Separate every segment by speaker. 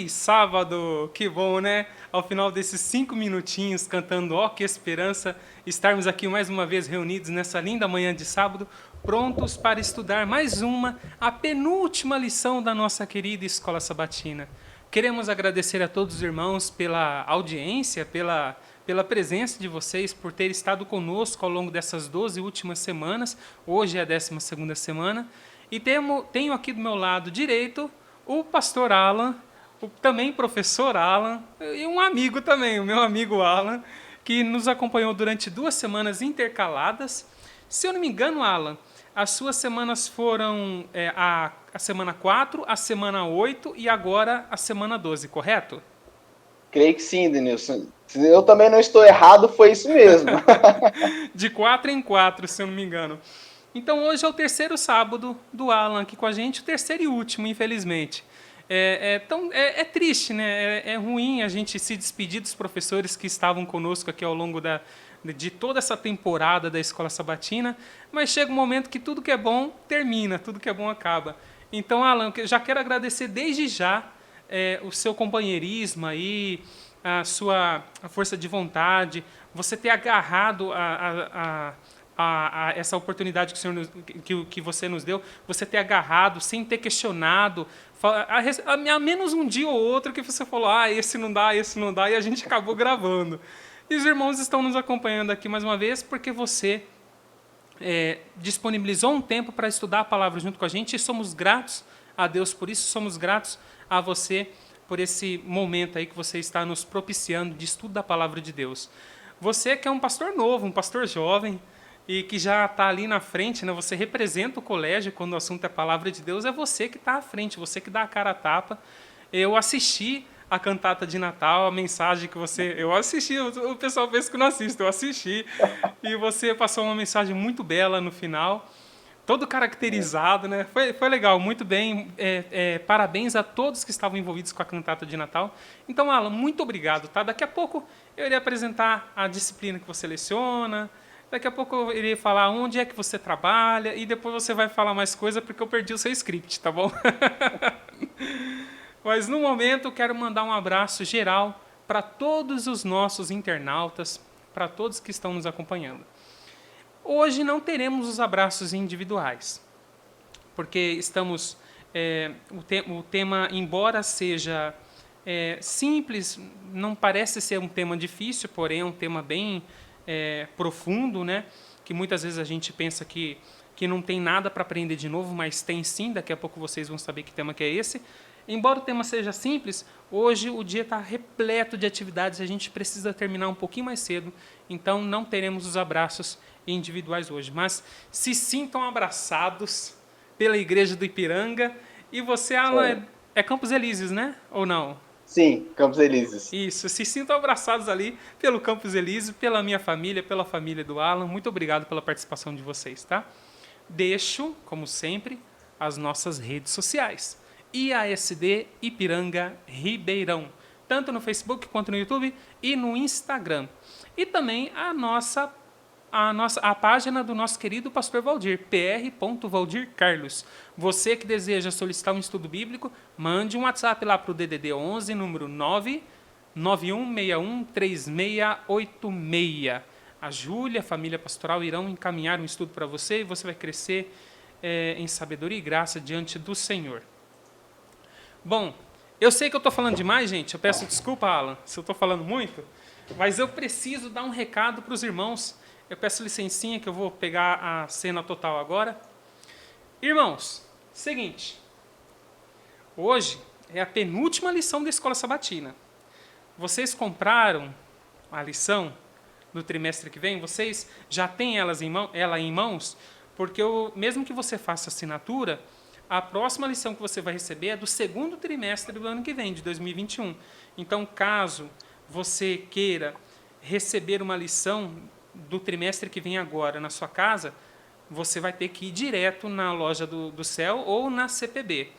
Speaker 1: Feliz sábado! Que bom, né? Ao final desses 5 minutinhos cantando Ó que Esperança, estarmos aqui mais uma vez reunidos nessa linda manhã de sábado, prontos para estudar mais uma, a penúltima lição da nossa querida Escola Sabatina. Queremos agradecer a todos os irmãos pela audiência, pela presença de vocês, por ter estado conosco ao longo dessas 12 últimas semanas. Hoje é a 12ª semana. E tenho aqui do meu lado direito o pastor Alan, também professor Alan, e um amigo também, o meu amigo Alan, que nos acompanhou durante 2 semanas intercaladas. Se eu não me engano, Alan, as suas semanas foram a semana 4, a semana 8 e agora a semana 12, correto?
Speaker 2: Creio que sim, Denilson. Se eu também não estou errado, foi isso mesmo.
Speaker 1: De 4 em 4, se eu não me engano. Então hoje é o terceiro sábado do Alan aqui com a gente, o terceiro e último, infelizmente. É triste, né? É ruim a gente se despedir dos professores que estavam conosco aqui ao longo de toda essa temporada da Escola Sabatina, mas chega um momento que tudo que é bom termina, tudo que é bom acaba. Então, Alan, eu já quero agradecer desde já o seu companheirismo aí, a força de vontade, você ter agarrado a essa oportunidade que, o Senhor que você nos deu, você ter agarrado, sem ter questionado, a menos um dia ou outro que você falou, esse não dá, e a gente acabou gravando. E os irmãos estão nos acompanhando aqui mais uma vez, porque você disponibilizou um tempo para estudar a palavra junto com a gente, e somos gratos a Deus por isso, somos gratos a você por esse momento aí que você está nos propiciando de estudo da palavra de Deus. Você que é um pastor novo, um pastor jovem, e que já está ali na frente, né? Você representa o colégio quando o assunto é palavra de Deus, é você que está à frente, você que dá a cara a tapa. Eu assisti a cantata de Natal, a mensagem que você... Eu assisti, o pessoal pensa que não assiste, eu assisti, e você passou uma mensagem muito bela no final, todo caracterizado, né? Foi legal, muito bem. Parabéns a todos que estavam envolvidos com a cantata de Natal. Então, Alan, muito obrigado, tá? Daqui a pouco eu irei apresentar a disciplina que você leciona, daqui a pouco eu irei falar onde é que você trabalha, e depois você vai falar mais coisa porque eu perdi o seu script, tá bom? Mas no momento eu quero mandar um abraço geral para todos os nossos internautas, para todos que estão nos acompanhando. Hoje não teremos os abraços individuais, porque estamos... o tema, embora seja simples, não parece ser um tema difícil, porém é um tema bem profundo, né? Que muitas vezes a gente pensa que não tem nada para aprender de novo, mas tem sim, daqui a pouco vocês vão saber que tema que é esse. Embora o tema seja simples, hoje o dia está repleto de atividades e a gente precisa terminar um pouquinho mais cedo, então não teremos os abraços individuais hoje, mas se sintam abraçados pela Igreja do Ipiranga. E você, Alan, é Campos Elíseos, né? Ou não?
Speaker 2: Sim, Campos Elíseos.
Speaker 1: Isso, se sintam abraçados ali pelo Campos Elíseos, pela minha família, pela família do Alan. Muito obrigado pela participação de vocês, tá? Deixo, como sempre, as nossas redes sociais. IASD Ipiranga Ribeirão, tanto no Facebook quanto no YouTube e no Instagram. E também a página do nosso querido pastor Valdir, pr.Valdir Carlos. Você que deseja solicitar um estudo bíblico, mande um WhatsApp lá para o DDD 11, número 991613686. A Júlia, a família pastoral, irão encaminhar um estudo para você e você vai crescer em sabedoria e graça diante do Senhor. Bom, eu sei que eu estou falando demais, gente. Eu peço desculpa, Alan, se eu estou falando muito, mas eu preciso dar um recado para os irmãos. Eu peço licencinha que eu vou pegar a cena total agora. Irmãos, seguinte. Hoje é a penúltima lição da Escola Sabatina. Vocês compraram a lição do trimestre que vem? Vocês já têm ela em mãos? Porque mesmo que você faça assinatura, a próxima lição que você vai receber é do 2º trimestre do ano que vem, de 2021. Então, caso você queira receber uma lição do trimestre que vem agora na sua casa, você vai ter que ir direto na loja do Céu ou na CPB.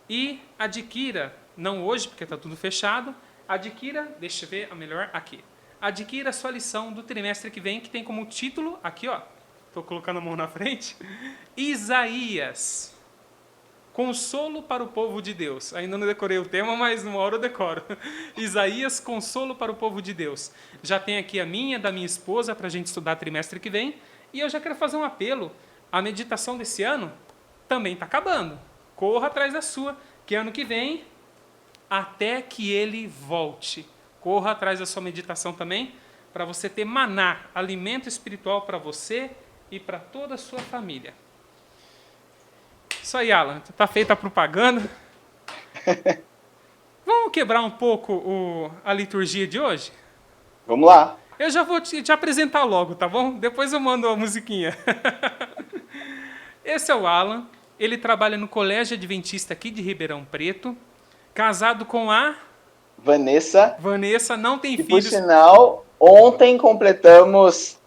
Speaker 1: E adquira, não hoje, porque está tudo fechado, adquira, deixa eu ver a melhor, aqui. Adquira a sua lição do trimestre que vem, que tem como título, aqui ó, estou colocando a mão na frente, Isaías. consolo para o povo de Deus. Ainda não decorei o tema, mas numa hora eu decoro. Isaías, consolo para o povo de Deus. Já tem aqui a minha, da minha esposa, para a gente estudar trimestre que vem. E eu já quero fazer um apelo. A meditação desse ano também está acabando. Corra atrás da sua, que ano que vem, até que ele volte. Corra atrás da sua meditação também, para você ter maná, alimento espiritual para você e para toda a sua família. Isso aí, Alan. Está feita a propaganda. Vamos quebrar um pouco a liturgia de hoje?
Speaker 2: Vamos lá.
Speaker 1: Eu já vou te apresentar logo, tá bom? Depois eu mando a musiquinha. Esse é o Alan. Ele trabalha no Colégio Adventista aqui de Ribeirão Preto. Casado com a...
Speaker 2: Vanessa.
Speaker 1: Vanessa, não tem
Speaker 2: e,
Speaker 1: filhos.
Speaker 2: Por sinal, ontem completamos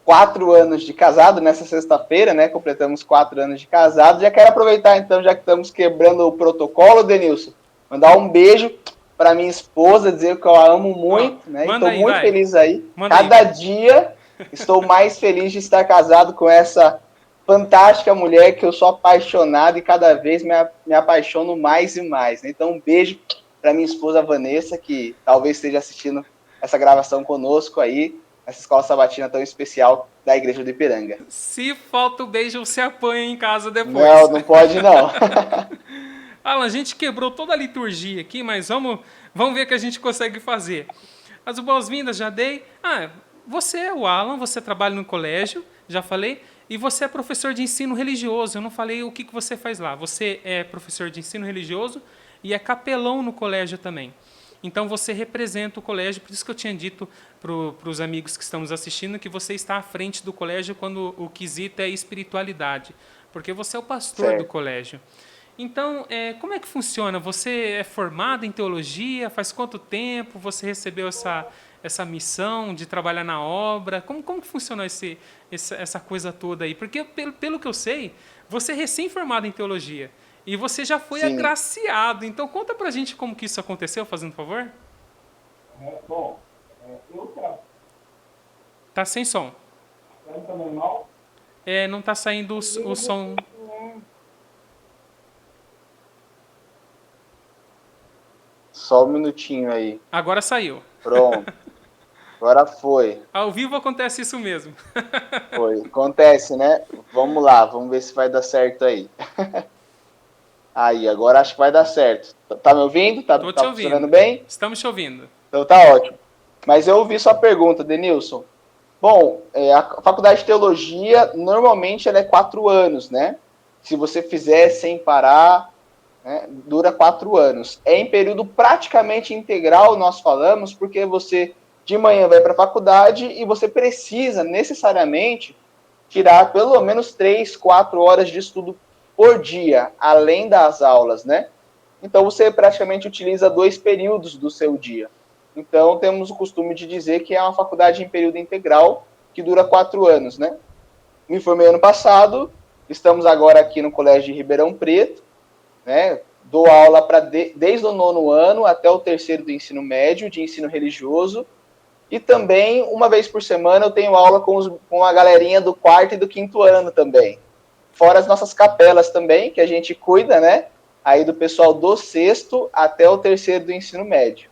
Speaker 2: 4 anos de casado, nessa sexta-feira, né? Completamos 4 anos de casado. Já quero aproveitar, então, já que estamos quebrando o protocolo, Denilson, mandar um beijo para minha esposa, dizer que eu a amo muito, né? Estou muito feliz aí. Cada dia estou mais feliz de estar casado com essa fantástica mulher que eu sou apaixonado e cada vez me apaixono mais e mais. Né? Então, um beijo para minha esposa Vanessa, que talvez esteja assistindo essa gravação conosco aí, essa escola sabatina tão especial da Igreja do Ipiranga.
Speaker 1: Se falta o beijo, você apanha em casa depois.
Speaker 2: Não, não pode não.
Speaker 1: Alan, a gente quebrou toda a liturgia aqui, mas vamos ver o que a gente consegue fazer. As boas-vindas já dei. Você é o Alan, você trabalha no colégio, já falei, e você é professor de ensino religioso. Eu não falei o que você faz lá. Você é professor de ensino religioso e é capelão no colégio também. Então, você representa o colégio, por isso que eu tinha dito para os amigos que estão nos assistindo que você está à frente do colégio quando o quesito é espiritualidade, porque você é o pastor do colégio. Então, como é que funciona? Você é formado em teologia? Faz quanto tempo você recebeu essa missão de trabalhar na obra? Como que funciona essa coisa toda aí? Porque, pelo que eu sei, você é recém-formado em teologia. E você já foi agraciado. Então, conta pra gente como que isso aconteceu, fazendo favor.
Speaker 2: Bom,
Speaker 1: Tá sem som.
Speaker 2: Tá normal?
Speaker 1: Não tá saindo o som.
Speaker 2: Só um minutinho aí.
Speaker 1: Agora saiu.
Speaker 2: Pronto. Agora foi.
Speaker 1: Ao vivo acontece isso mesmo.
Speaker 2: Foi. Acontece, né? Vamos lá, vamos ver se vai dar certo aí. Aí, agora acho que vai dar certo. Tá me ouvindo? Tá funcionando bem?
Speaker 1: Estamos te ouvindo.
Speaker 2: Então tá ótimo. Mas eu ouvi sua pergunta, Denilson. Bom, a faculdade de teologia, normalmente ela é 4 anos, né? Se você fizer sem parar, né, dura 4 anos. É em período praticamente integral, nós falamos, porque você de manhã vai para a faculdade e você precisa necessariamente tirar pelo menos 3, 4 horas de estudo por dia, além das aulas, né? Então, você praticamente utiliza 2 períodos do seu dia. Então, temos o costume de dizer que é uma faculdade em período integral, que dura 4 anos, né? Me formei ano passado, estamos agora aqui no Colégio de Ribeirão Preto, né? Dou aula desde o 9º ano até o 3º do ensino médio, de ensino religioso, e também, uma vez por semana, eu tenho aula com a galerinha do 4º e do 5º ano também. Fora as nossas capelas também, que a gente cuida, né? Aí do pessoal do 6º até o 3º do ensino médio.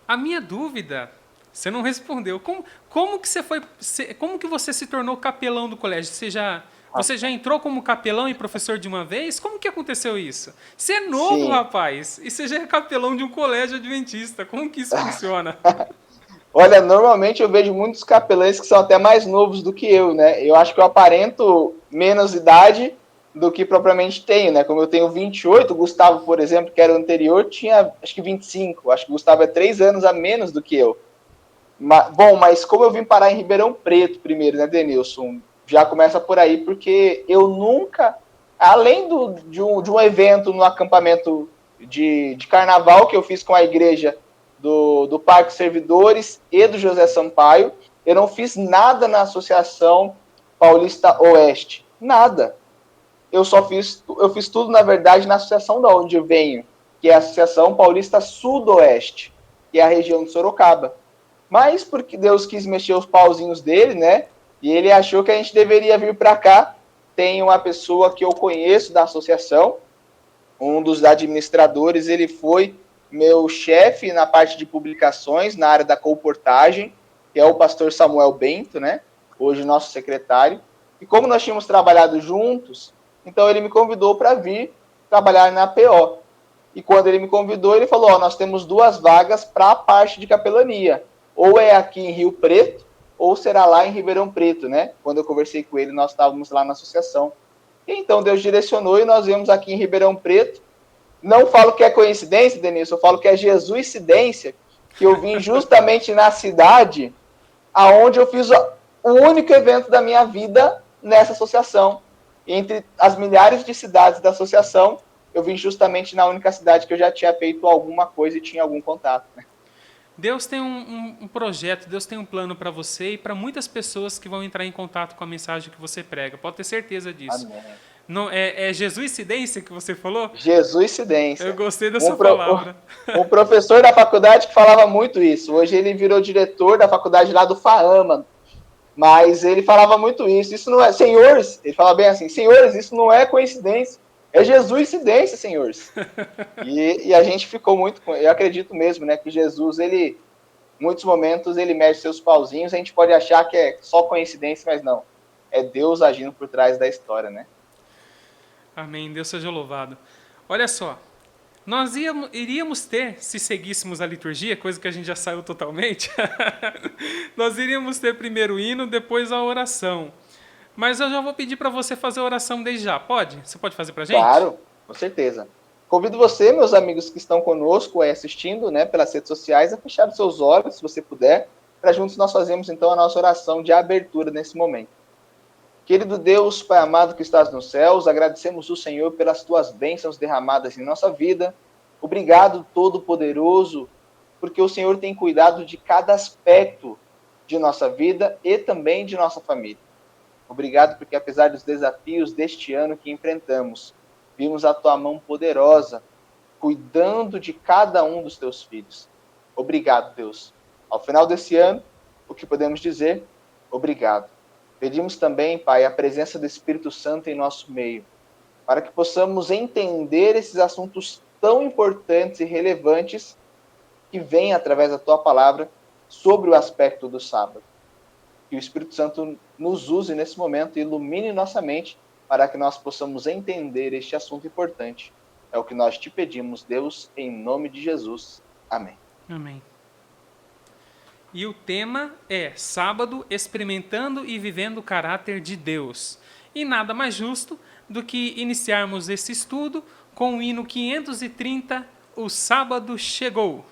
Speaker 1: A minha dúvida, você não respondeu. Como que você se tornou capelão do colégio? Você já entrou como capelão e professor de uma vez? Como que aconteceu isso? Você é novo, rapaz, e você já é capelão de um colégio adventista. Como que isso funciona?
Speaker 2: Olha, normalmente eu vejo muitos capelães que são até mais novos do que eu, né? Eu acho que eu aparento menos idade do que propriamente tenho, né? Como eu tenho 28, o Gustavo, por exemplo, que era o anterior, tinha acho que 25. Acho que o Gustavo é 3 anos a menos do que eu. Mas como eu vim parar em Ribeirão Preto primeiro, né, Denilson? Já começa por aí, porque eu nunca, além de um evento no acampamento de carnaval que eu fiz com a igreja do Parque Servidores e do José Sampaio, eu não fiz nada na Associação Paulista Oeste. Nada. Eu fiz tudo, na verdade, na associação da onde eu venho, que é a Associação Paulista Sudoeste, que é a região de Sorocaba. Mas porque Deus quis mexer os pauzinhos dele, né? E ele achou que a gente deveria vir para cá tem uma pessoa que eu conheço da associação, um dos administradores, ele foi meu chefe na parte de publicações, na área da colportagem, que é o pastor Samuel Bento, né? Hoje nosso secretário. E como nós tínhamos trabalhado juntos, então ele me convidou para vir trabalhar na PO. E quando ele me convidou, ele falou, nós temos 2 vagas para a parte de capelania. Ou é aqui em Rio Preto, ou será lá em Ribeirão Preto, né? Quando eu conversei com ele, nós estávamos lá na associação. E então Deus direcionou e nós viemos aqui em Ribeirão Preto. Não falo que é coincidência, Denilson, eu falo que é Jesuicidência, que eu vim justamente na cidade aonde eu fiz o único evento da minha vida nessa associação. Entre as milhares de cidades da associação, eu vim justamente na única cidade que eu já tinha feito alguma coisa e tinha algum contato, né?
Speaker 1: Deus tem um projeto, Deus tem um plano para você e para muitas pessoas que vão entrar em contato com a mensagem que você prega. Pode ter certeza disso.
Speaker 2: Amém.
Speaker 1: Não, é Jesuicidência que você falou?
Speaker 2: Jesuicidência.
Speaker 1: Eu gostei dessa palavra.
Speaker 2: Um professor da faculdade que falava muito isso. Hoje ele virou diretor da faculdade lá do FAAMA. Mas ele falava muito isso. Isso não é... Senhores, ele fala bem assim, senhores, isso não é coincidência. É Jesuicidência, senhores. E a gente ficou muito... Eu acredito mesmo, né, que Jesus, ele... Em muitos momentos ele mexe seus pauzinhos. A gente pode achar que é só coincidência, mas não. É Deus agindo por trás da história, né?
Speaker 1: Amém. Deus seja louvado. Olha só. Nós iríamos ter, se seguíssemos a liturgia, coisa que a gente já saiu totalmente, nós iríamos ter primeiro o hino, depois a oração. Mas eu já vou pedir para você fazer a oração desde já. Pode? Você pode fazer para a gente?
Speaker 2: Claro, com certeza. Convido você, meus amigos que estão conosco aí assistindo, né, pelas redes sociais, a fechar os seus olhos, se você puder, para juntos nós fazermos então a nossa oração de abertura nesse momento. Querido Deus, Pai amado que estás nos céus, agradecemos o Senhor pelas tuas bênçãos derramadas em nossa vida. Obrigado, Todo-Poderoso, porque o Senhor tem cuidado de cada aspecto de nossa vida e também de nossa família. Obrigado porque, apesar dos desafios deste ano que enfrentamos, vimos a tua mão poderosa cuidando de cada um dos teus filhos. Obrigado, Deus. Ao final desse ano, o que podemos dizer? Obrigado. Pedimos também, Pai, a presença do Espírito Santo em nosso meio, para que possamos entender esses assuntos tão importantes e relevantes que vêm através da Tua palavra sobre o aspecto do sábado. Que o Espírito Santo nos use nesse momento e ilumine nossa mente para que nós possamos entender este assunto importante. É o que nós te pedimos, Deus, em nome de Jesus. Amém.
Speaker 1: Amém. E o tema é Sábado, experimentando e vivendo o caráter de Deus. E nada mais justo do que iniciarmos esse estudo com o hino 530, O Sábado Chegou.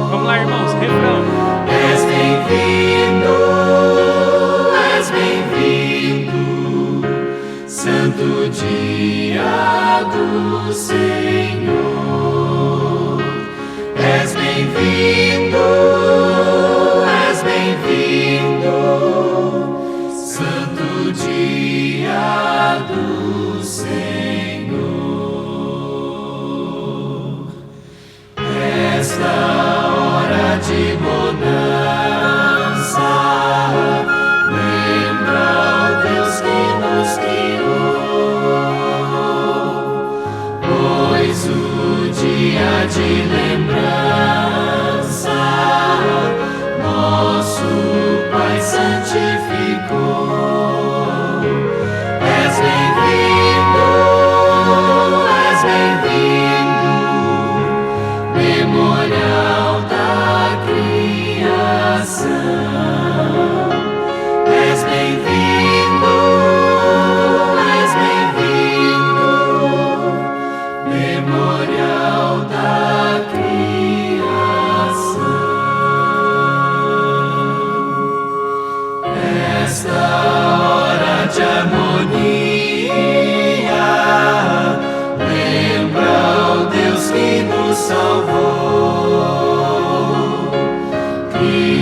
Speaker 1: Vamos lá, irmãos, refrão.
Speaker 3: És bem-vindo, santo dia do Senhor. És bem-vindo, santo dia do Senhor. Esta hora de bonança, lembra o Deus que nos criou.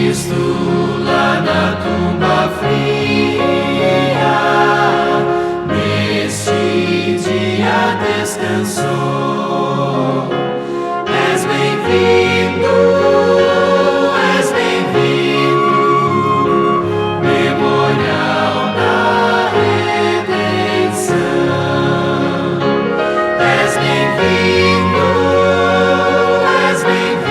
Speaker 3: Cristo lá na tumba fria, neste dia descansou. És bem-vindo, és bem-vindo, memorial da redenção. És bem-vindo, és bem-vindo,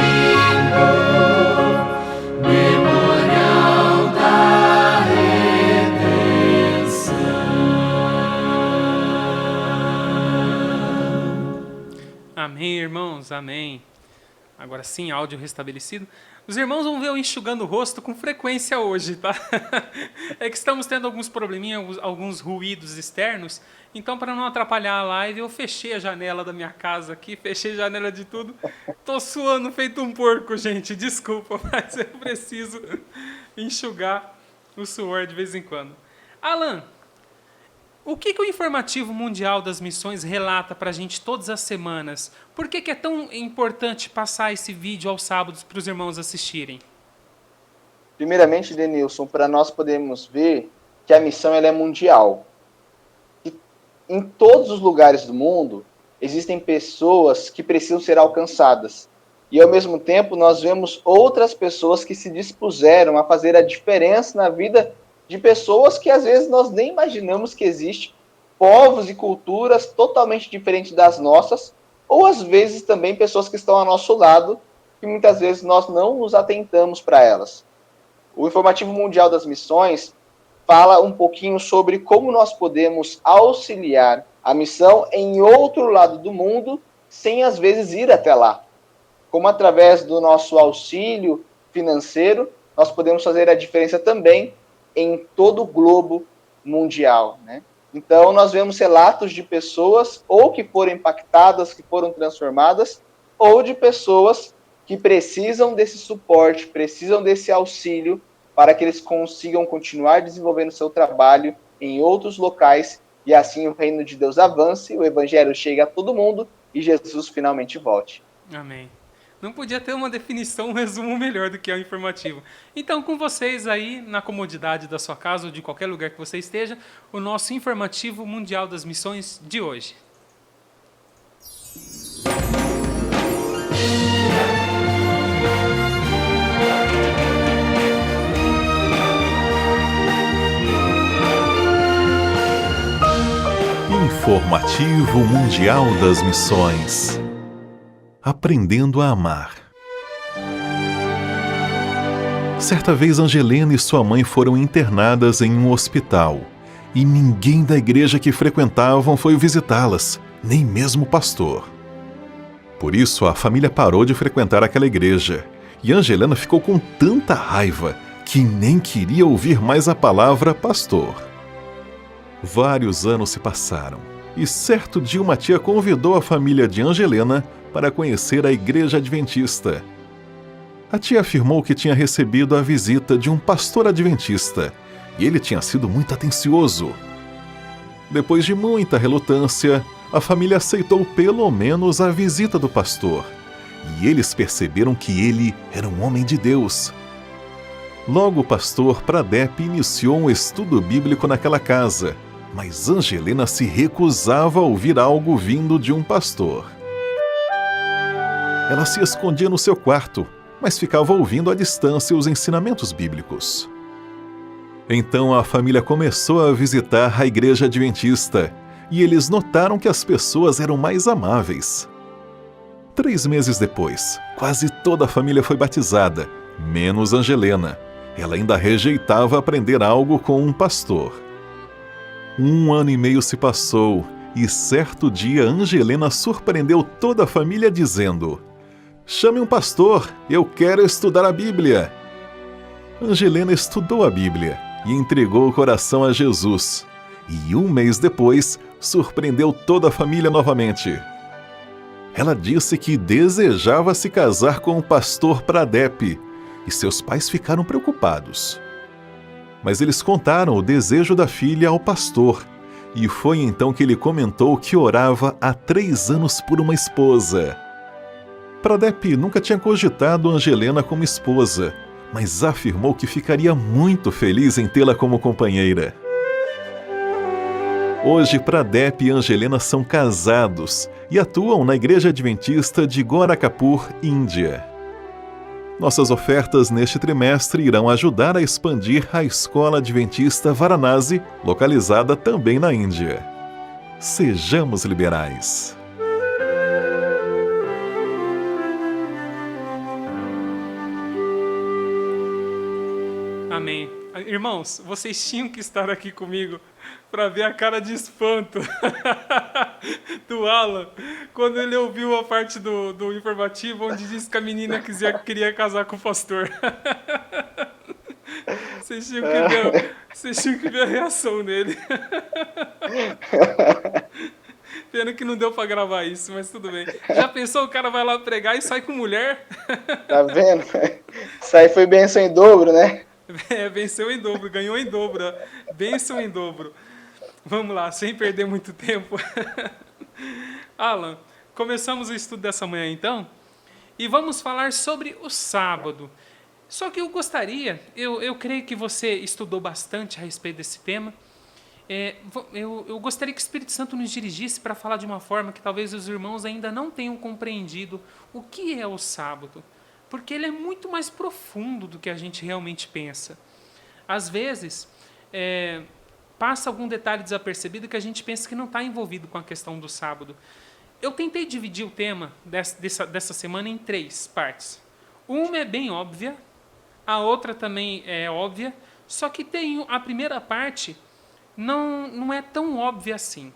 Speaker 3: memorial da redenção.
Speaker 1: Amém, irmãos, amém. Agora sim, áudio restabelecido. Os irmãos vão ver eu enxugando o rosto com frequência hoje, tá? É que estamos tendo alguns probleminhas, alguns ruídos externos. Então, para não atrapalhar a live, eu fechei a janela da minha casa aqui, fechei a janela de tudo. Tô suando feito um porco, gente. Desculpa, mas eu preciso enxugar o suor de vez em quando. Alan, o que o Informativo Mundial das Missões relata para a gente todas as semanas? Por que é tão importante passar esse vídeo aos sábados para os irmãos assistirem?
Speaker 2: Primeiramente, Denilson, para nós podermos ver que a missão ela é mundial. E em todos os lugares do mundo, existem pessoas que precisam ser alcançadas. E, ao mesmo tempo, nós vemos outras pessoas que se dispuseram a fazer a diferença na vida de pessoas que, às vezes, nós nem imaginamos que existem, povos e culturas totalmente diferentes das nossas, ou, às vezes, também pessoas que estão ao nosso lado, que muitas vezes nós não nos atentamos para elas. O Informativo Mundial das Missões fala um pouquinho sobre como nós podemos auxiliar a missão em outro lado do mundo, sem, às vezes, ir até lá. Como, através do nosso auxílio financeiro, nós podemos fazer a diferença também em todo o globo mundial, né? Então, nós vemos relatos de pessoas ou que foram impactadas, que foram transformadas, ou de pessoas que precisam desse suporte, precisam desse auxílio para que eles consigam continuar desenvolvendo seu trabalho em outros locais e assim o reino de Deus avance, o evangelho chegue a todo mundo e Jesus finalmente volte.
Speaker 1: Amém. Não podia ter uma definição, um resumo melhor do que é o informativo. Então, com vocês aí, na comodidade da sua casa ou de qualquer lugar que você esteja, o nosso Informativo Mundial das Missões de hoje.
Speaker 4: Informativo Mundial das Missões. Aprendendo a amar. Certa vez, Angelena e sua mãe foram internadas em um hospital e ninguém da igreja que frequentavam foi visitá-las, nem mesmo o pastor. Por isso, a família parou de frequentar aquela igreja e Angelena ficou com tanta raiva que nem queria ouvir mais a palavra pastor. Vários anos se passaram e certo dia uma tia convidou a família de Angelena para conhecer a igreja adventista. A tia afirmou que tinha recebido a visita de um pastor adventista e ele tinha sido muito atencioso. Depois de muita relutância, a família aceitou pelo menos a visita do pastor e eles perceberam que ele era um homem de Deus. Logo o pastor Pradep iniciou um estudo bíblico naquela casa, mas Angelena se recusava a ouvir algo vindo de um pastor. Ela se escondia no seu quarto, mas ficava ouvindo à distância os ensinamentos bíblicos. Então a família começou a visitar a igreja adventista e eles notaram que as pessoas eram mais amáveis. 3 meses depois, quase toda a família foi batizada, menos Angelena. Ela ainda rejeitava aprender algo com um pastor. 1 ano e meio se passou e certo dia Angelena surpreendeu toda a família dizendo: "Chame um pastor, eu quero estudar a Bíblia." Angelena estudou a Bíblia e entregou o coração a Jesus. E 1 mês depois, surpreendeu toda a família novamente. Ela disse que desejava se casar com o pastor Pradep, e seus pais ficaram preocupados. Mas eles contaram o desejo da filha ao pastor, e foi então que ele comentou que orava há 3 anos por uma esposa. Pradep nunca tinha cogitado Angelena como esposa, mas afirmou que ficaria muito feliz em tê-la como companheira. Hoje, Pradep e Angelina são casados e atuam na Igreja Adventista de Gorakhpur, Índia. Nossas ofertas neste trimestre irão ajudar a expandir a Escola Adventista Varanasi, localizada também na Índia. Sejamos liberais.
Speaker 1: Amém. Irmãos, vocês tinham que estar aqui comigo para ver a cara de espanto do Alan quando ele ouviu a parte do informativo onde disse que a menina queria casar com o pastor. Vocês tinham que ver a reação dele. Pena que não deu para gravar isso, mas tudo bem. Já pensou, o cara vai lá pregar e sai com mulher?
Speaker 2: Tá vendo? Isso aí foi bênção em dobro, né?
Speaker 1: Venceu em dobro, ganhou em dobro. Bênção em dobro. Vamos lá, sem perder muito tempo. Alan, começamos o estudo dessa manhã então, e vamos falar sobre o sábado. Só que eu gostaria, eu creio que você estudou bastante a respeito desse tema. Eu gostaria que o Espírito Santo nos dirigisse para falar de uma forma que talvez os irmãos ainda não tenham compreendido o que é o sábado. Porque ele é muito mais profundo do que a gente realmente pensa. Às vezes, passa algum detalhe desapercebido que a gente pensa que não está envolvido com a questão do sábado. Eu tentei dividir o tema dessa semana em 3 partes. Uma é bem óbvia, a outra também é óbvia, só que tem a primeira parte não é tão óbvia assim.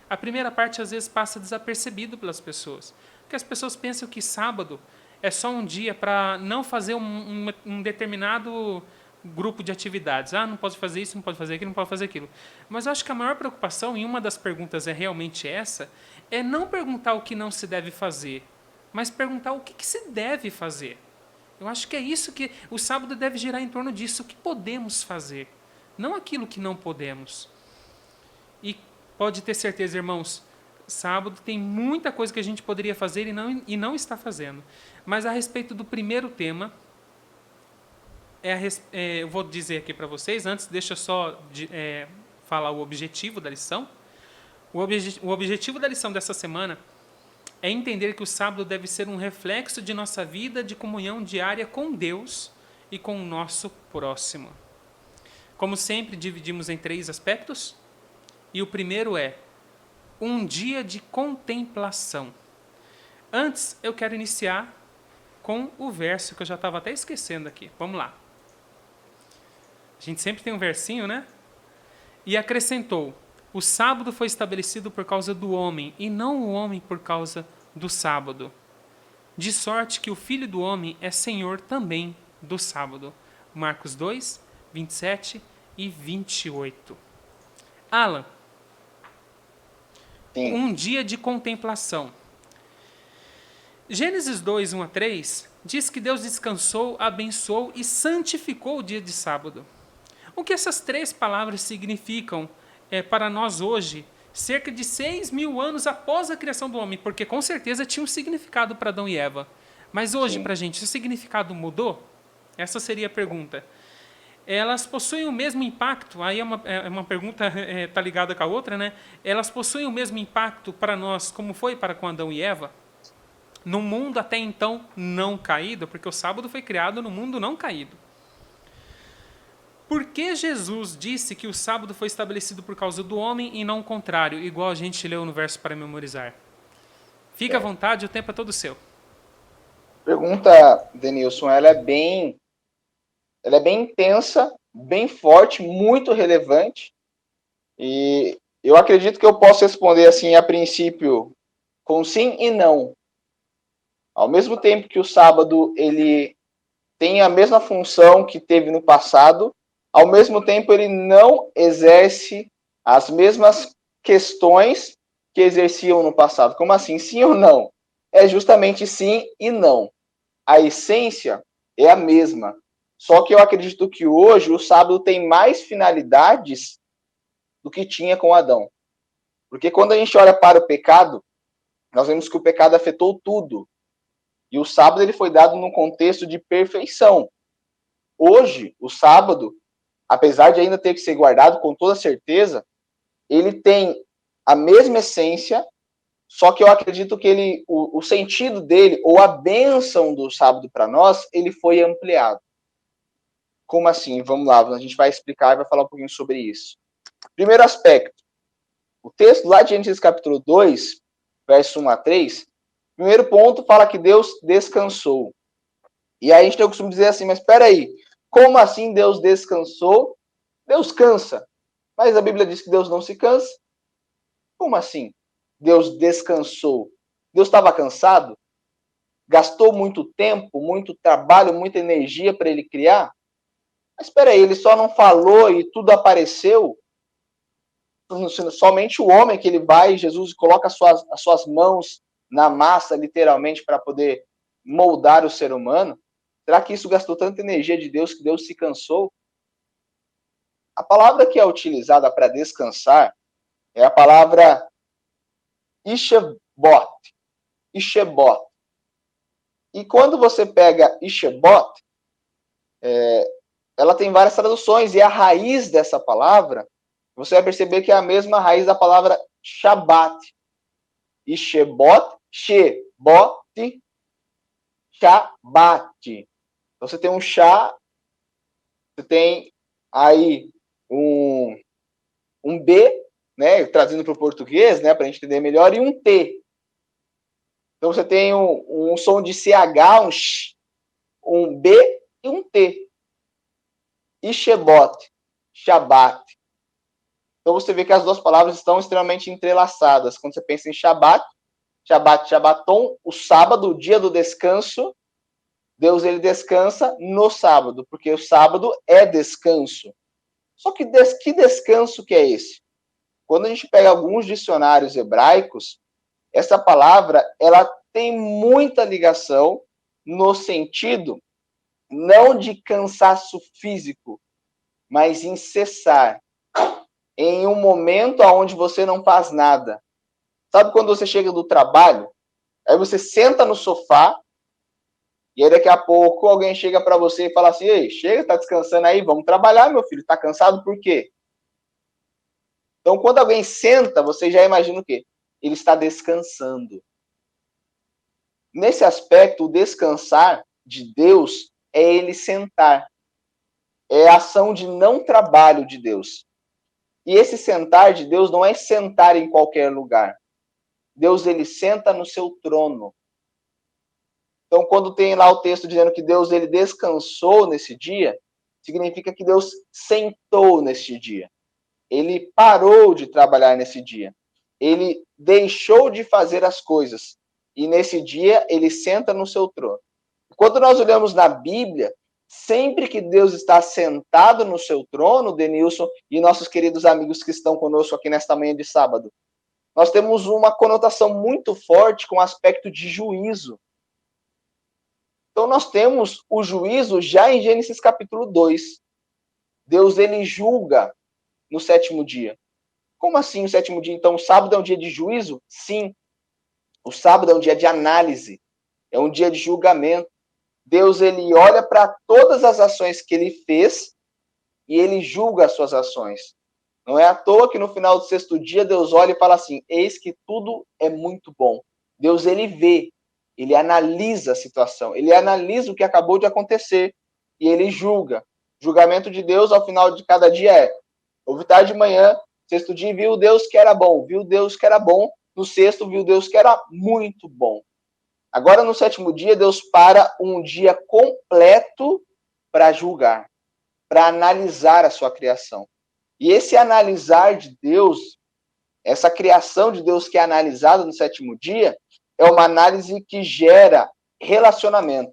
Speaker 1: A primeira parte, às vezes, passa desapercebido pelas pessoas. Porque as pessoas pensam que sábado é só um dia para não fazer um determinado grupo de atividades. Não pode fazer isso, não pode fazer aquilo, não pode fazer aquilo. Mas eu acho que a maior preocupação, e uma das perguntas é realmente essa, é não perguntar o que não se deve fazer, mas perguntar o que se deve fazer. Eu acho que é isso que o sábado deve girar em torno disso, o que podemos fazer, não aquilo que não podemos. E pode ter certeza, irmãos, sábado tem muita coisa que a gente poderia fazer e não está fazendo. Mas a respeito do primeiro tema, eu vou dizer aqui para vocês, antes deixa eu só falar o objetivo da lição. O objetivo da lição dessa semana é entender que o sábado deve ser um reflexo de nossa vida de comunhão diária com Deus e com o nosso próximo. Como sempre, dividimos em 3 aspectos. E o primeiro é um dia de contemplação. Antes, eu quero iniciar com o verso que eu já estava até esquecendo aqui. Vamos lá. A gente sempre tem um versinho, né? E acrescentou: o sábado foi estabelecido por causa do homem, e não o homem por causa do sábado. De sorte que o Filho do Homem é Senhor também do sábado. Marcos 2, 27 e 28. Alan,
Speaker 2: Sim.
Speaker 1: um dia de contemplação. Gênesis 2, 1 a 3, diz que Deus descansou, abençoou e santificou o dia de sábado. O que essas 3 palavras significam para nós hoje, cerca de 6.000 anos após a criação do homem? Porque com certeza tinha um significado para Adão e Eva. Mas hoje, para a gente, o significado mudou? Essa seria a pergunta. Elas possuem o mesmo impacto, aí uma pergunta está ligada com a outra, né? Elas possuem o mesmo impacto para nós como foi para com Adão e Eva? No mundo até então não caído, porque o sábado foi criado no mundo não caído. Por que Jesus disse que o sábado foi estabelecido por causa do homem e não o contrário, igual a gente leu no verso para memorizar? Fica à vontade, o tempo é todo seu.
Speaker 2: Pergunta, Denilson, ela é bem intensa, bem forte, muito relevante. E eu acredito que eu posso responder assim, a princípio, com sim e não. Ao mesmo tempo que o sábado ele tem a mesma função que teve no passado, ao mesmo tempo ele não exerce as mesmas questões que exerciam no passado. Como assim? Sim ou não? É justamente sim e não. A essência é a mesma. Só que eu acredito que hoje o sábado tem mais finalidades do que tinha com Adão. Porque quando a gente olha para o pecado, nós vemos que o pecado afetou tudo. E o sábado ele foi dado num contexto de perfeição. hoje, o sábado, apesar de ainda ter que ser guardado com toda certeza, ele tem a mesma essência, só que eu acredito que o sentido dele, ou a bênção do sábado para nós, ele foi ampliado. Como assim? Vamos lá, a gente vai explicar e vai falar um pouquinho sobre isso. Primeiro aspecto, o texto lá de Gênesis capítulo 2, verso 1 a 3, primeiro ponto fala que Deus descansou. E aí a gente tem o costume de dizer assim, mas espera aí, como assim Deus descansou? Deus cansa, mas a Bíblia diz que Deus não se cansa. Como assim? Deus descansou. Deus estava cansado? Gastou muito tempo, muito trabalho, muita energia para ele criar? Mas espera aí, ele só não falou e tudo apareceu? Somente o homem que ele vai, Jesus coloca as suas mãos na massa, literalmente, para poder moldar o ser humano? Será que isso gastou tanta energia de Deus que Deus se cansou? A palavra que é utilizada para descansar é a palavra Ishebot. Ishebot. E quando você pega Ishebot, ela tem várias traduções, e a raiz dessa palavra, você vai perceber que é a mesma raiz da palavra Shabat. Ishebot, Shebot, Shabat. Então você tem um Shá, você tem aí um B, né, traduzindo para o português, né, para a gente entender melhor, e um T. Então você tem um som de CH, um Sh, um B e um T. Ishebot, Shabat. Então você vê que as duas palavras estão extremamente entrelaçadas. Quando você pensa em Shabat, Shabat, Shabaton, o sábado, o dia do descanso, Deus ele descansa no sábado, porque o sábado é descanso. Só que que descanso que é esse? Quando a gente pega alguns dicionários hebraicos, essa palavra ela tem muita ligação no sentido não de cansaço físico, mas em cessar. Em um momento onde você não faz nada. Sabe quando você chega do trabalho, aí você senta no sofá, e aí daqui a pouco alguém chega para você e fala assim, ei, chega, tá descansando aí, vamos trabalhar, meu filho, tá cansado por quê? Então, quando alguém senta, você já imagina o quê? Ele está descansando. Nesse aspecto, o descansar de Deus é ele sentar. É a ação de não trabalho de Deus. E esse sentar de Deus não é sentar em qualquer lugar. Deus, ele senta no seu trono. Então, quando tem lá o texto dizendo que Deus, ele descansou nesse dia, significa que Deus sentou nesse dia. Ele parou de trabalhar nesse dia. Ele deixou de fazer as coisas. E nesse dia, ele senta no seu trono. Quando nós olhamos na Bíblia, sempre que Deus está sentado no seu trono, Denilson e nossos queridos amigos que estão conosco aqui nesta manhã de sábado, nós temos uma conotação muito forte com o aspecto de juízo. Então nós temos o juízo já em Gênesis capítulo 2. Deus ele julga no sétimo dia. Como assim o sétimo dia? Então o sábado é um dia de juízo? Sim. O sábado é um dia de análise, é um dia de julgamento. Deus ele olha para todas as ações que ele fez e ele julga as suas ações. Não é à toa que no final do sexto dia Deus olha e fala assim, eis que tudo é muito bom. Deus ele vê, ele analisa a situação, ele analisa o que acabou de acontecer e ele julga. O julgamento de Deus ao final de cada dia é, houve tarde de manhã, sexto dia viu Deus que era bom, viu Deus que era bom, no sexto viu Deus que era muito bom. Agora, no sétimo dia, Deus para um dia completo para julgar, para analisar a sua criação. E esse analisar de Deus, essa criação de Deus que é analisada no sétimo dia, é uma análise que gera relacionamento,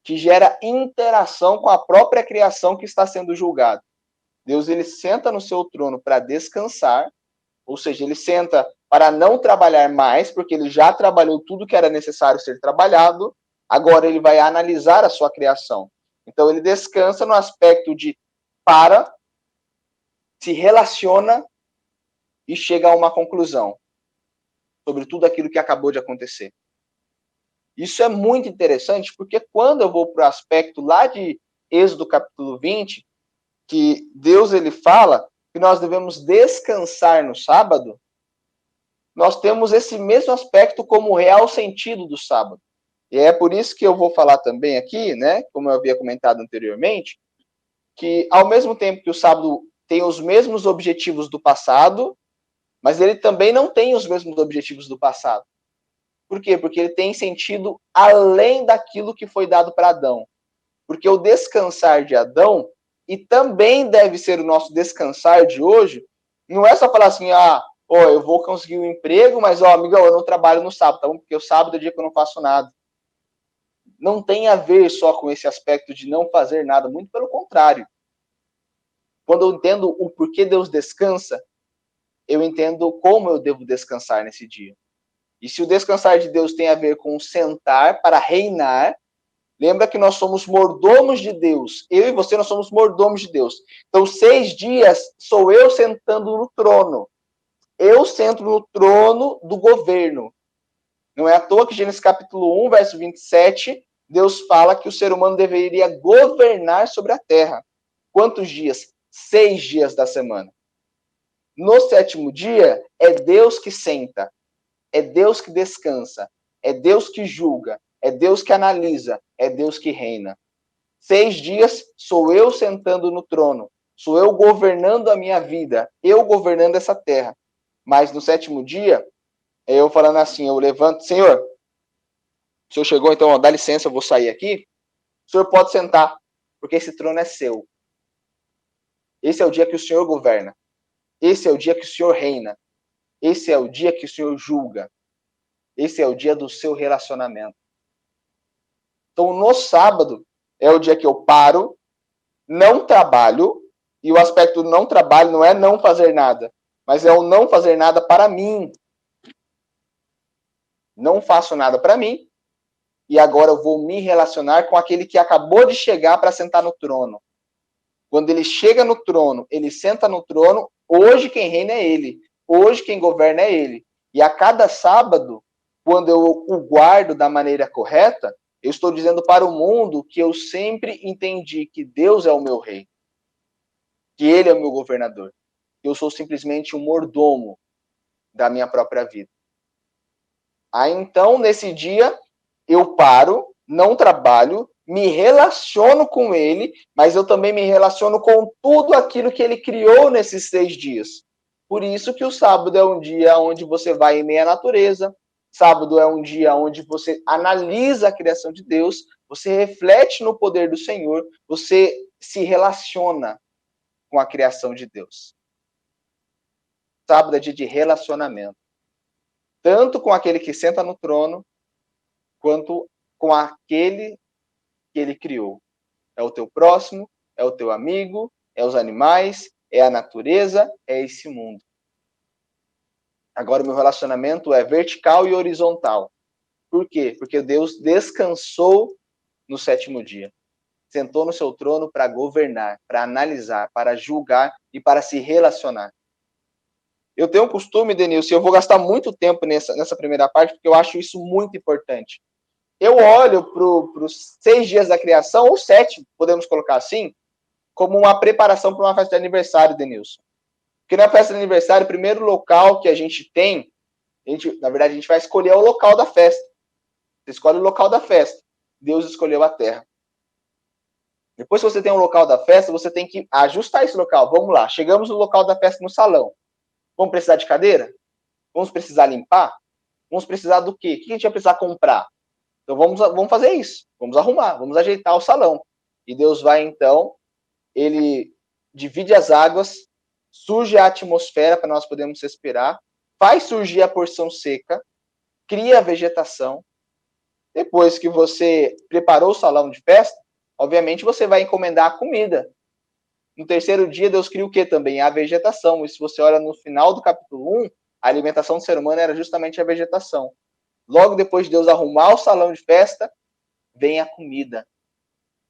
Speaker 2: que gera interação com a própria criação que está sendo julgada. Deus ele senta no seu trono para descansar, ou seja, ele senta para não trabalhar mais, porque ele já trabalhou tudo que era necessário ser trabalhado, agora ele vai analisar a sua criação. Então ele descansa no aspecto de para, se relaciona e chega a uma conclusão sobre tudo aquilo que acabou de acontecer. Isso é muito interessante, porque quando eu vou para o aspecto lá de Êxodo capítulo 20, que Deus ele fala que nós devemos descansar no sábado, nós temos esse mesmo aspecto como real sentido do sábado. E é por isso que eu vou falar também aqui, né, como eu havia comentado anteriormente, que ao mesmo tempo que o sábado tem os mesmos objetivos do passado, mas ele também não tem os mesmos objetivos do passado. Por quê? Porque ele tem sentido além daquilo que foi dado para Adão. Porque o descansar de Adão, e também deve ser o nosso descansar de hoje, não é só falar assim, eu vou conseguir um emprego, mas, amigão, eu não trabalho no sábado, tá bom? Porque o sábado é o dia que eu não faço nada. Não tem a ver só com esse aspecto de não fazer nada, muito pelo contrário. Quando eu entendo o porquê Deus descansa, eu entendo como eu devo descansar nesse dia. E se o descansar de Deus tem a ver com sentar para reinar, lembra que nós somos mordomos de Deus. Eu e você, nós somos mordomos de Deus. Então, 6 dias sou eu sentando no trono. Eu sento no trono do governo. Não é à toa que Gênesis capítulo 1, verso 27, Deus fala que o ser humano deveria governar sobre a terra. Quantos dias? 6 dias da semana. No 7º dia, é Deus que senta. É Deus que descansa. É Deus que julga. É Deus que analisa. É Deus que reina. 6 dias sou eu sentando no trono. Sou eu governando a minha vida. Eu governando essa terra. Mas no 7º dia, é eu falando assim, eu levanto, Senhor, o senhor chegou, então, dá licença, eu vou sair aqui. O senhor pode sentar, porque esse trono é seu. Esse é o dia que o senhor governa. Esse é o dia que o senhor reina. Esse é o dia que o senhor julga. Esse é o dia do seu relacionamento. Então, no sábado, é o dia que eu paro, não trabalho, e o aspecto do não trabalho não é não fazer nada, mas é o não fazer nada para mim. Não faço nada para mim, e agora eu vou me relacionar com aquele que acabou de chegar para sentar no trono. Quando ele chega no trono, ele senta no trono, hoje quem reina é ele. Hoje quem governa é ele. E a cada sábado, quando eu o guardo da maneira correta, eu estou dizendo para o mundo que eu sempre entendi que Deus é o meu rei. Que ele é o meu governador. Eu sou simplesmente um mordomo da minha própria vida. Aí então, nesse dia, eu paro, não trabalho, me relaciono com ele, mas eu também me relaciono com tudo aquilo que ele criou nesses 6 dias. Por isso que o sábado é um dia onde você vai em meio à natureza, sábado é um dia onde você analisa a criação de Deus, você reflete no poder do Senhor, você se relaciona com a criação de Deus. Sábado é dia de relacionamento. Tanto com aquele que senta no trono, quanto com aquele que ele criou. É o teu próximo, é o teu amigo, é os animais, é a natureza, é esse mundo. Agora o meu relacionamento é vertical e horizontal. Por quê? Porque Deus descansou no 7º dia. Sentou no seu trono para governar, para analisar, para julgar e para se relacionar. Eu tenho um costume, Denilson, e eu vou gastar muito tempo nessa primeira parte, porque eu acho isso muito importante. Eu olho para os 6 dias da criação, ou 7, podemos colocar assim, como uma preparação para uma festa de aniversário, Denilson. Porque na festa de aniversário, o primeiro local que a gente tem, na verdade, a gente vai escolher o local da festa. Você escolhe o local da festa. Deus escolheu a terra. Depois que você tem um local da festa, você tem que ajustar esse local. Vamos lá, chegamos no local da festa no salão. Vamos precisar de cadeira? Vamos precisar limpar? Vamos precisar do quê? O que a gente vai precisar comprar? Então vamos fazer isso. Vamos arrumar, vamos ajeitar o salão. E Deus vai então, ele divide as águas, surge a atmosfera para nós podermos respirar, faz surgir a porção seca, cria a vegetação. Depois que você preparou o salão de festa, obviamente você vai encomendar a comida. No 3º dia, Deus cria o que também? A vegetação. E se você olha no final do capítulo 1, a alimentação do ser humano era justamente a vegetação. Logo depois de Deus arrumar o salão de festa, vem a comida.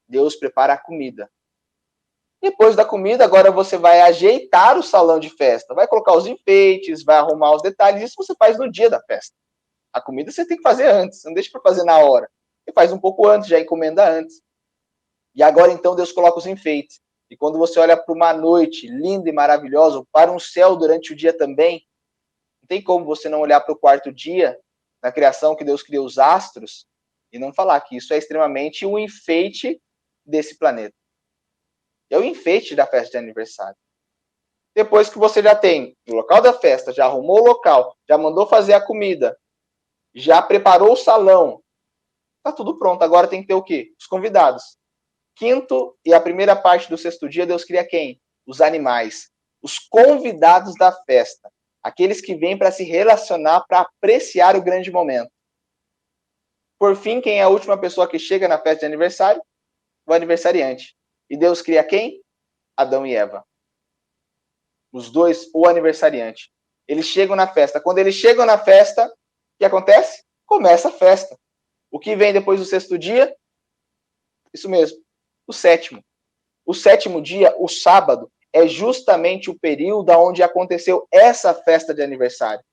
Speaker 2: Deus prepara a comida. Depois da comida, agora você vai ajeitar o salão de festa. Vai colocar os enfeites, vai arrumar os detalhes. Isso você faz no dia da festa. A comida você tem que fazer antes. Não deixa para fazer na hora. Você faz um pouco antes, já encomenda antes. E agora, então, Deus coloca os enfeites. E quando você olha para uma noite linda e maravilhosa, para um céu durante o dia também, não tem como você não olhar para o quarto dia da criação, que Deus criou os astros, e não falar que isso é extremamente um enfeite desse planeta. É o enfeite da festa de aniversário. Depois que você já tem o local da festa, já arrumou o local, já mandou fazer a comida, já preparou o salão, tá tudo pronto. Agora tem que ter o quê? Os convidados. Quinto e a primeira parte do sexto dia, Deus cria quem? Os animais. Os convidados da festa. Aqueles que vêm para se relacionar, para apreciar o grande momento. Por fim, quem é a última pessoa que chega na festa de aniversário? O aniversariante. E Deus cria quem? Adão e Eva. Os dois, o aniversariante. Eles chegam na festa. Quando eles chegam na festa, o que acontece? Começa a festa. O que vem depois do sexto dia? Isso mesmo, o sétimo. O sétimo dia, o sábado, é justamente o período onde aconteceu essa festa de aniversário.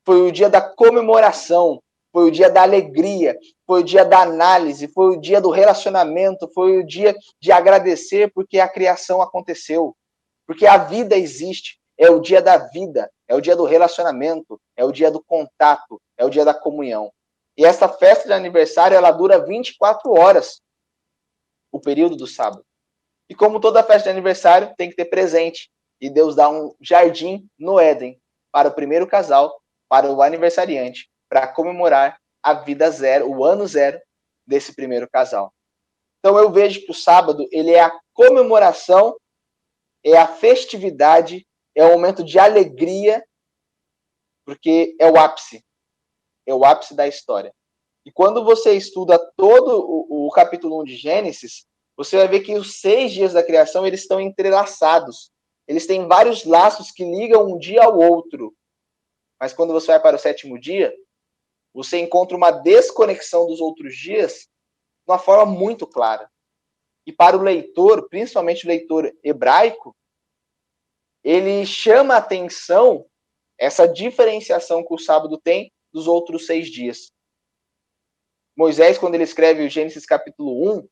Speaker 2: Foi o dia da comemoração, foi o dia da alegria, foi o dia da análise, foi o dia do relacionamento, foi o dia de agradecer porque a criação aconteceu. Porque a vida existe, é o dia da vida, é o dia do relacionamento, é o dia do contato, é o dia da comunhão. E essa festa de aniversário, ela dura 24 horas, o período do sábado. E como toda festa de aniversário, tem que ter presente. E Deus dá um jardim no Éden para o primeiro casal, para o aniversariante, para comemorar a vida zero, o ano zero desse primeiro casal. Então eu vejo que o sábado, ele é a comemoração, é a festividade, é o momento de alegria, porque é o ápice da história. E quando você estuda todo o capítulo 1 de Gênesis, você vai ver que os 6 dias da criação, eles estão entrelaçados. Eles têm vários laços que ligam um dia ao outro. Mas quando você vai para o sétimo dia, você encontra uma desconexão dos outros dias de uma forma muito clara. E para o leitor, principalmente o leitor hebraico, ele chama a atenção essa diferenciação que o sábado tem dos outros 6 dias. Moisés, quando ele escreve o Gênesis capítulo 1,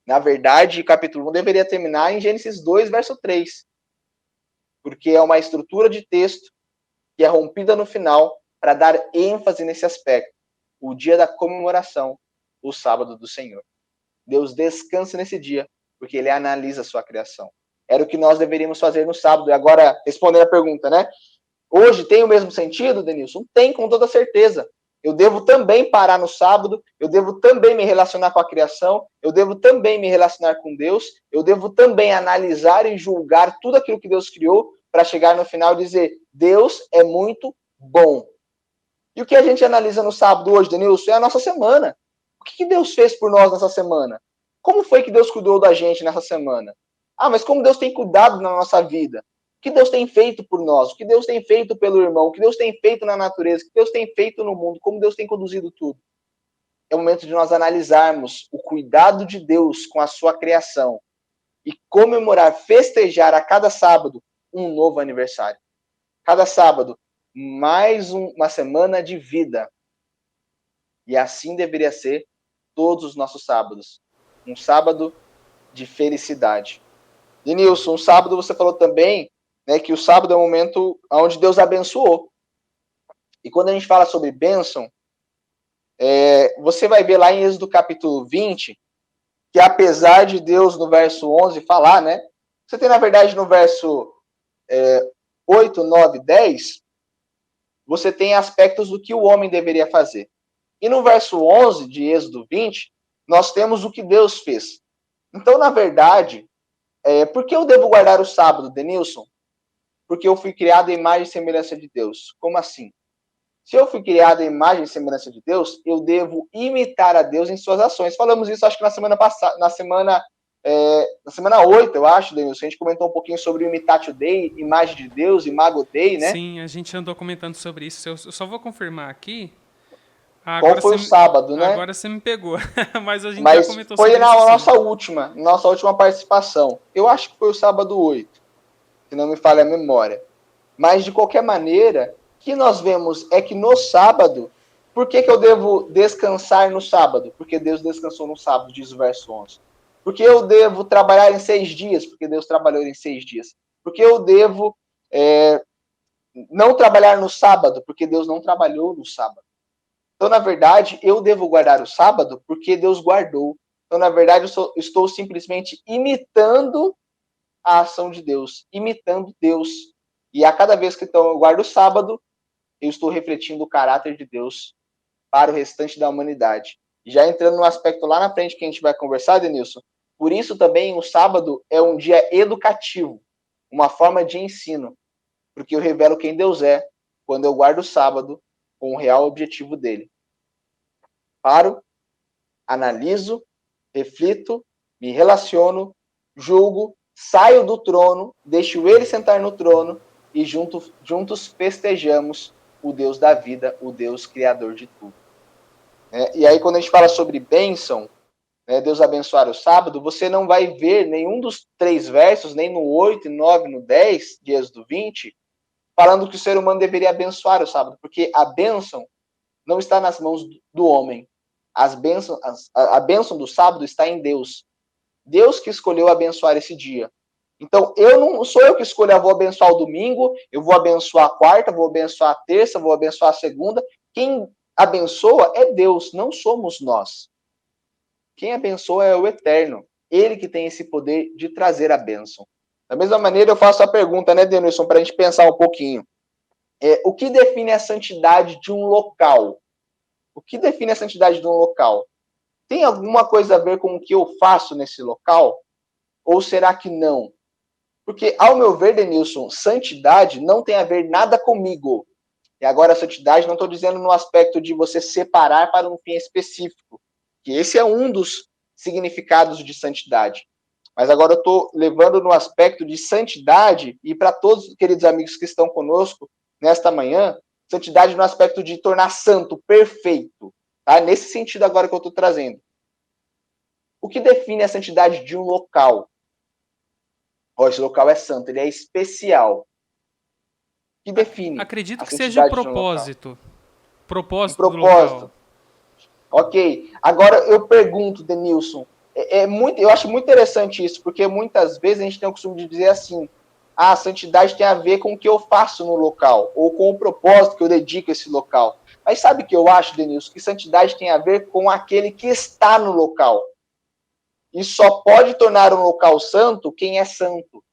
Speaker 2: na verdade, capítulo 1 deveria terminar em Gênesis 2, verso 3. Porque é uma estrutura de texto que é rompida no final para dar ênfase nesse aspecto. O dia da comemoração, o sábado do Senhor. Deus descansa nesse dia, porque ele analisa a sua criação. Era o que nós deveríamos fazer no sábado. E agora, respondendo a pergunta, né? Hoje tem o mesmo sentido, Denilson? Tem, com toda certeza. Eu devo também parar no sábado, eu devo também me relacionar com a criação, eu devo também me relacionar com Deus, eu devo também analisar e julgar tudo aquilo que Deus criou para chegar no final e dizer, Deus é muito bom. E o que a gente analisa no sábado hoje, Denilson, é a nossa semana. O que Deus fez por nós nessa semana? Como foi que Deus cuidou da gente nessa semana? Ah, mas como Deus tem cuidado na nossa vida? O que Deus tem feito por nós? O que Deus tem feito pelo irmão? O que Deus tem feito na natureza? O que Deus tem feito no mundo? Como Deus tem conduzido tudo? É o momento de nós analisarmos o cuidado de Deus com a sua criação e comemorar, festejar a cada sábado um novo aniversário. Cada sábado, mais uma semana de vida. E assim deveria ser todos os nossos sábados. Um sábado de felicidade. E Nilson, um sábado você falou também, né, que o sábado é o momento onde Deus abençoou. E quando a gente fala sobre bênção, você vai ver lá em Êxodo capítulo 20, que apesar de Deus no verso 11 falar, né, você tem na verdade no verso 8, 9, 10, você tem aspectos do que o homem deveria fazer. E no verso 11 de Êxodo 20, nós temos o que Deus fez. Então, na verdade, por que eu devo guardar o sábado, Denilson? Porque eu fui criado em imagem e semelhança de Deus. Como assim? Se eu fui criado em imagem e semelhança de Deus, eu devo imitar a Deus em suas ações. Falamos isso, acho que na semana passada, na semana 8, eu acho, Denilson, a gente comentou um pouquinho sobre o Imitatio Dei, imagem de Deus, Imago Dei, né?
Speaker 1: Sim, a gente andou comentando sobre isso. Eu só vou confirmar aqui.
Speaker 2: Qual foi o sábado, né?
Speaker 1: Agora você me pegou. Mas a gente já comentou sobre isso.
Speaker 2: Mas foi na nossa última participação. Eu acho que foi o sábado 8, se não me falha a memória. Mas, de qualquer maneira, o que nós vemos é que no sábado, por que eu devo descansar no sábado? Porque Deus descansou no sábado, diz o verso 11. Por que eu devo trabalhar em 6 dias? Porque Deus trabalhou em 6 dias. Por que eu devo não trabalhar no sábado? Porque Deus não trabalhou no sábado. Então, na verdade, eu devo guardar o sábado porque Deus guardou. Então, na verdade, eu estou simplesmente imitando a ação de Deus, imitando Deus. E a cada vez que então, eu guardo o sábado, eu estou refletindo o caráter de Deus para o restante da humanidade. Já entrando no aspecto lá na frente que a gente vai conversar, Denilson, por isso também o sábado é um dia educativo, uma forma de ensino, porque eu revelo quem Deus é quando eu guardo o sábado com o real objetivo dele. Paro, analiso, reflito, me relaciono, julgo, saio do trono, deixo ele sentar no trono e juntos festejamos o Deus da vida, o Deus criador de tudo. E aí, quando a gente fala sobre bênção, Deus abençoar o sábado, você não vai ver nenhum dos 3 versos, nem no 8, 9, no 10 de Êxodo 20, falando que o ser humano deveria abençoar o sábado, porque a bênção não está nas mãos do homem. A bênção do sábado está em Deus. Deus que escolheu abençoar esse dia. Então, não sou eu que escolho, vou abençoar o domingo, eu vou abençoar a quarta, vou abençoar a terça, vou abençoar a segunda. Quem abençoa é Deus, não somos nós. Quem abençoa é o Eterno. Ele que tem esse poder de trazer a bênção. Da mesma maneira, eu faço a pergunta, né, Denilson, para a gente pensar um pouquinho. O que define a santidade de um local? O que define a santidade de um local? Tem alguma coisa a ver com o que eu faço nesse local? Ou será que não? Porque, ao meu ver, Denilson, santidade não tem a ver nada comigo. E agora, a santidade, não estou dizendo no aspecto de você separar para um fim específico, que esse é um dos significados de santidade. Mas agora eu estou levando no aspecto de santidade, e para todos os queridos amigos que estão conosco nesta manhã, santidade no aspecto de tornar santo, perfeito. Tá? Nesse sentido agora que eu estou trazendo. O que define a santidade de um local? Esse local é santo, ele é especial. O que define?
Speaker 1: Acredito que seja o propósito. Propósito do
Speaker 2: propósito.
Speaker 1: local.
Speaker 2: Ok. Agora eu pergunto, Denilson, eu acho muito interessante isso, porque muitas vezes a gente tem o costume de dizer assim, a santidade tem a ver com o que eu faço no local, ou com o propósito que eu dedico a esse local. Mas sabe o que eu acho, Denilson? Que santidade tem a ver com aquele que está no local. E só pode tornar um local santo quem é santo.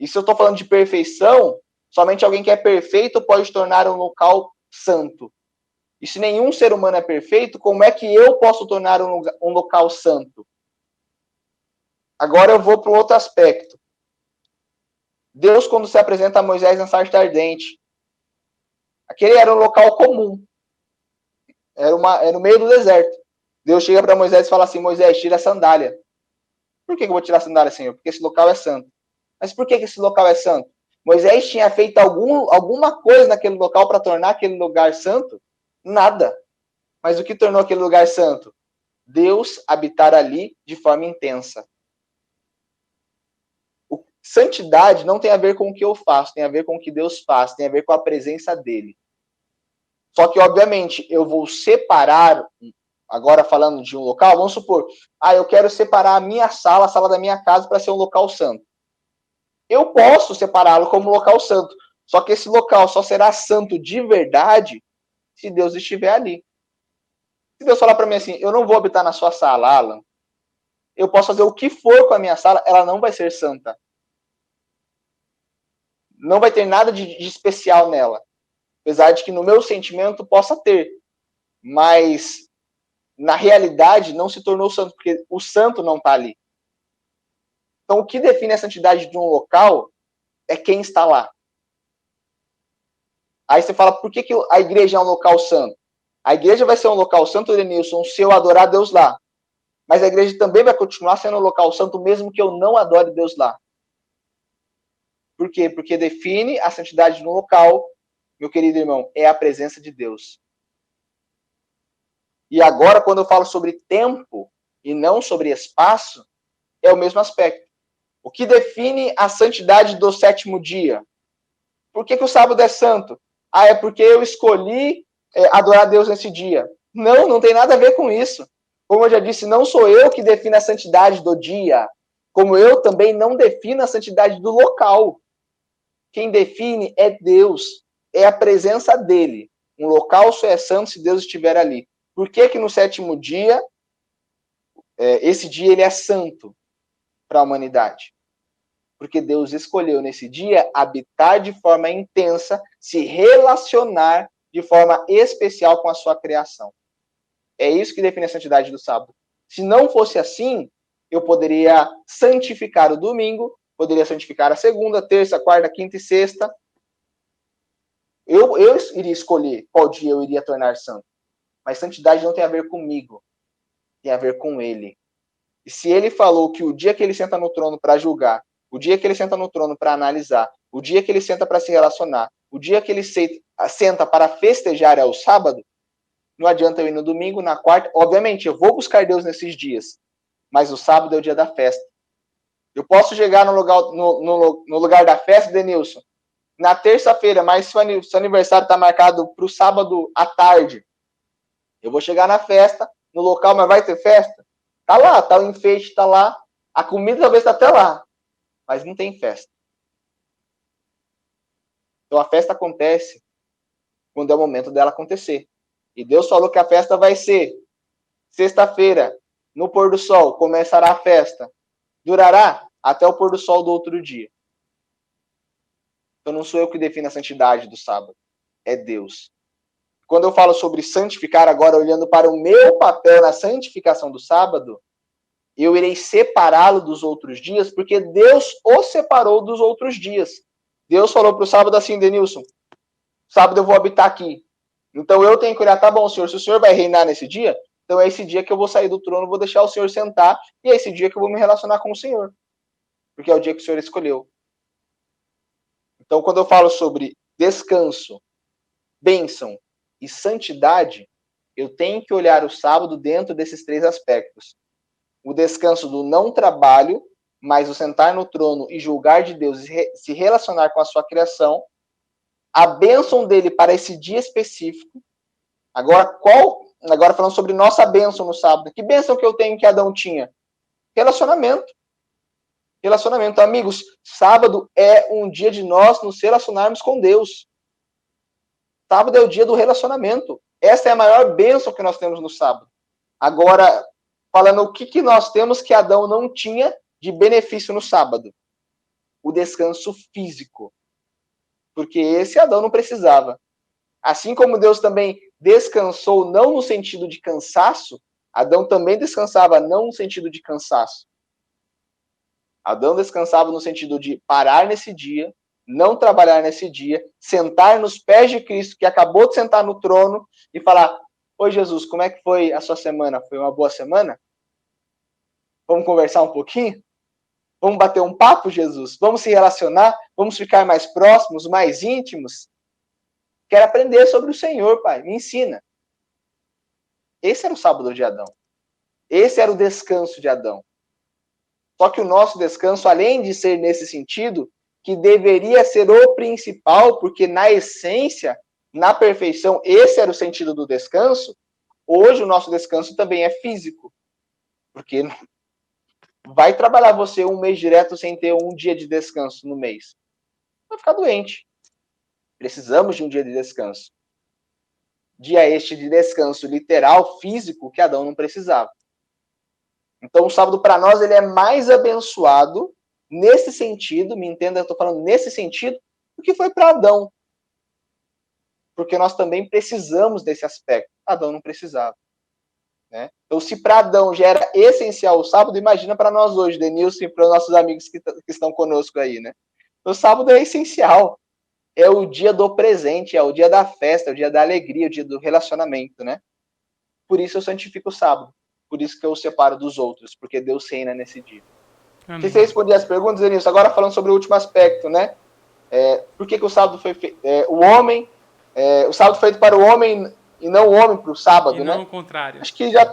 Speaker 2: E se eu estou falando de perfeição, somente alguém que é perfeito pode tornar um local santo. E se nenhum ser humano é perfeito, como é que eu posso tornar um local santo? Agora eu vou para um outro aspecto. Deus, quando se apresenta a Moisés na sarça ardente, aquele era um local comum. Era no meio do deserto. Deus chega para Moisés e fala assim, Moisés, tira a sandália. Por que eu vou tirar a sandália, Senhor? Porque esse local é santo. Mas por que esse local é santo? Moisés tinha feito alguma coisa naquele local para tornar aquele lugar santo? Nada. Mas o que tornou aquele lugar santo? Deus habitar ali de forma intensa. Santidade não tem a ver com o que eu faço, tem a ver com o que Deus faz, tem a ver com a presença dele. Só que, obviamente, eu vou separar, agora falando de um local, vamos supor, eu quero separar a sala da minha casa para ser um local santo. Eu posso separá-lo como local santo, só que esse local só será santo de verdade se Deus estiver ali. Se Deus falar para mim assim, eu não vou habitar na sua sala, Alan, eu posso fazer o que for com a minha sala, ela não vai ser santa. Não vai ter nada de especial nela. Apesar de que no meu sentimento possa ter. Mas, na realidade, não se tornou santo, porque o santo não está ali. Então, o que define a santidade de um local é quem está lá. Aí você fala, por que a igreja é um local santo? A igreja vai ser um local santo, Denilson, se eu adorar Deus lá. Mas a igreja também vai continuar sendo um local santo, mesmo que eu não adore Deus lá. Por quê? Porque define a santidade de um local, meu querido irmão, é a presença de Deus. E agora, quando eu falo sobre tempo e não sobre espaço, é o mesmo aspecto. O que define a santidade do 7º dia? Por que o sábado é santo? É porque eu escolhi adorar a Deus nesse dia. Não tem nada a ver com isso. Como eu já disse, não sou eu que defino a santidade do dia, como eu também não defino a santidade do local. Quem define é Deus, é a presença dele. Um local só é santo se Deus estiver ali. Por que que no sétimo dia, esse dia ele é santo para a humanidade? Porque Deus escolheu nesse dia habitar de forma intensa, se relacionar de forma especial com a sua criação. É isso que define a santidade do sábado. Se não fosse assim, eu poderia santificar o domingo, poderia santificar a segunda, terça, quarta, quinta e sexta. Eu iria escolher qual dia eu iria tornar santo. Mas santidade não tem a ver comigo, tem a ver com ele. E se ele falou que o dia que ele senta no trono para julgar, o dia que ele senta no trono para analisar, o dia que ele senta para se relacionar, o dia que ele senta para festejar é o sábado, não adianta eu ir no domingo, na quarta. Obviamente, eu vou buscar Deus nesses dias, mas o sábado é o dia da festa. Eu posso chegar no lugar da festa, Denilson, na terça-feira, mas se o aniversário está marcado para o sábado à tarde, eu vou chegar na festa, no local, mas vai ter festa? Tá lá, tá o enfeite, tá lá, a comida talvez está até lá, mas não tem festa. Então a festa acontece quando é o momento dela acontecer. E Deus falou que a festa vai ser sexta-feira, no pôr do sol, começará a festa. Durará até o pôr do sol do outro dia. Então não sou eu que defino a santidade do sábado, é Deus. Quando eu falo sobre santificar, agora olhando para o meu papel na santificação do sábado, eu irei separá-lo dos outros dias, porque Deus o separou dos outros dias. Deus falou para o sábado assim, Denilson, sábado eu vou habitar aqui. Então eu tenho que olhar, tá bom, Senhor, se o Senhor vai reinar nesse dia, então é esse dia que eu vou sair do trono, vou deixar o Senhor sentar, e é esse dia que eu vou me relacionar com o Senhor. Porque é o dia que o Senhor escolheu. Então, quando eu falo sobre descanso, bênção e santidade, eu tenho que olhar o sábado dentro desses três aspectos. O descanso do não trabalho, mas o sentar no trono e julgar de Deus e se relacionar com a sua criação. A bênção dele para esse dia específico. Agora falando sobre nossa bênção no sábado. Que bênção que eu tenho que Adão tinha? Relacionamento. Relacionamento. Amigos, sábado é um dia de nós nos relacionarmos com Deus. Sábado é o dia do relacionamento. Essa é a maior bênção que nós temos no sábado. Agora, falando o que nós temos que Adão não tinha de benefício no sábado. O descanso físico. Porque esse Adão não precisava. Assim como Deus também descansou não no sentido de cansaço, Adão também descansava não no sentido de cansaço. Adão descansava no sentido de parar nesse dia, não trabalhar nesse dia, sentar nos pés de Cristo, que acabou de sentar no trono, e falar, oi Jesus, como é que foi a sua semana? Foi uma boa semana? Vamos conversar um pouquinho? Vamos bater um papo, Jesus? Vamos se relacionar? Vamos ficar mais próximos, mais íntimos? Quero aprender sobre o Senhor, Pai. Me ensina. Esse era o sábado de Adão. Esse era o descanso de Adão. Só que o nosso descanso, além de ser nesse sentido, que deveria ser o principal, porque na essência, na perfeição, esse era o sentido do descanso, hoje o nosso descanso também é físico. Porque vai trabalhar você um mês direto sem ter um dia de descanso no mês. Vai ficar doente. Precisamos de um dia de descanso. Dia este de descanso literal, físico, que Adão não precisava. Então o sábado para nós ele é mais abençoado nesse sentido, me entenda, eu estou falando nesse sentido, do que foi para Adão. Porque nós também precisamos desse aspecto. Adão não precisava. Né? Então, se para Adão já era essencial o sábado, imagina para nós hoje, Denilson, e para os nossos amigos que estão conosco aí. Né? O sábado é essencial. É o dia do presente, é o dia da festa, é o dia da alegria, é o dia do relacionamento. Né? Por isso eu santifico o sábado. Por isso que eu o separo dos outros, porque Deus reina nesse dia.
Speaker 1: Amém.
Speaker 2: Se você responder as perguntas, Denilson, agora falando sobre o último aspecto, né? Por que o sábado foi feito? O sábado foi feito para o homem e não o homem para o sábado,
Speaker 1: e
Speaker 2: né?
Speaker 1: não o contrário.
Speaker 2: Acho que já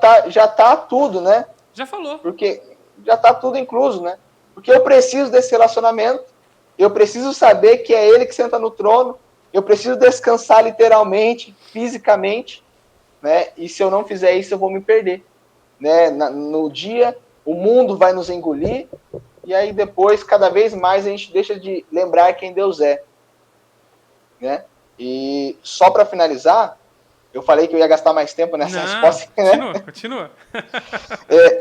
Speaker 2: tá tudo, né?
Speaker 1: Já falou.
Speaker 2: Porque já tá tudo incluso, né? Porque eu preciso desse relacionamento, eu preciso saber que é ele que senta no trono, eu preciso descansar literalmente, fisicamente, né? E se eu não fizer isso, eu vou me perder né? No dia, o mundo vai nos engolir, e aí depois, cada vez mais, a gente deixa de lembrar quem Deus é, né? E só para finalizar, eu falei que eu ia gastar mais tempo nessa resposta, né?
Speaker 1: Continua.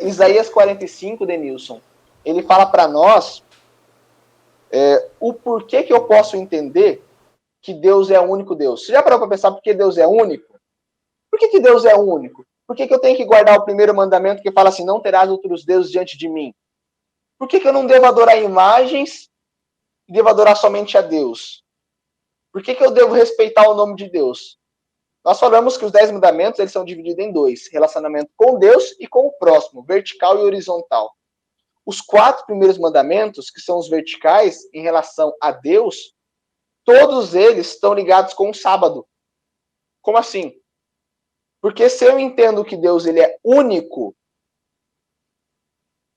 Speaker 2: Isaías 45, Denilson, ele fala para nós o porquê que eu posso entender que Deus é o único Deus. Você já parou para pensar por que Deus é único? Por que Deus é único? Por que eu tenho que guardar o primeiro mandamento que fala assim, não terás outros deuses diante de mim? Por que eu não devo adorar imagens e devo adorar somente a Deus? Por que eu devo respeitar o nome de Deus? Nós falamos que os 10 mandamentos eles são divididos em dois, relacionamento com Deus e com o próximo, vertical e horizontal. Os 4 primeiros mandamentos, que são os verticais em relação a Deus, todos eles estão ligados com o sábado. Como assim? Porque se eu entendo que Deus ele é único,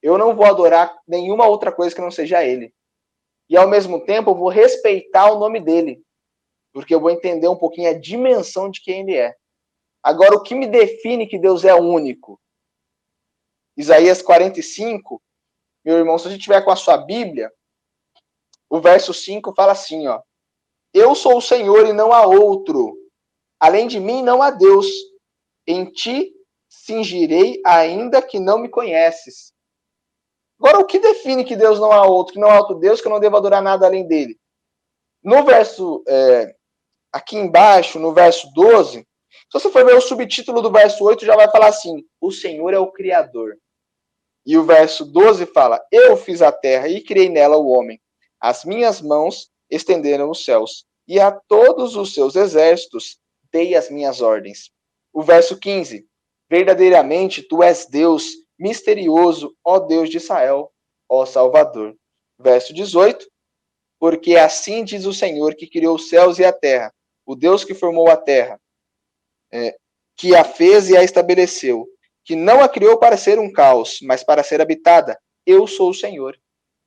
Speaker 2: eu não vou adorar nenhuma outra coisa que não seja ele. E ao mesmo tempo eu vou respeitar o nome dele, porque eu vou entender um pouquinho a dimensão de quem ele é. Agora, o que me define que Deus é único? Isaías 45, meu irmão, se a gente tiver com a sua Bíblia, o verso 5 fala assim, ó: eu sou o Senhor e não há outro. Além de mim não há Deus. Em ti cingirei, ainda que não me conheces. Agora, o que define que Deus não há outro, que não há outro Deus, que eu não devo adorar nada além dele? No verso, aqui embaixo, no verso 12, se você for ver o subtítulo do verso 8, já vai falar assim, o Senhor é o Criador. E o verso 12 fala, eu fiz a terra e criei nela o homem. As minhas mãos estenderam os céus, e a todos os seus exércitos dei as minhas ordens. O verso 15, verdadeiramente tu és Deus, misterioso, ó Deus de Israel, ó Salvador. Verso 18, porque assim diz o Senhor que criou os céus e a terra, o Deus que formou a terra, que a fez e a estabeleceu, que não a criou para ser um caos, mas para ser habitada. Eu sou o Senhor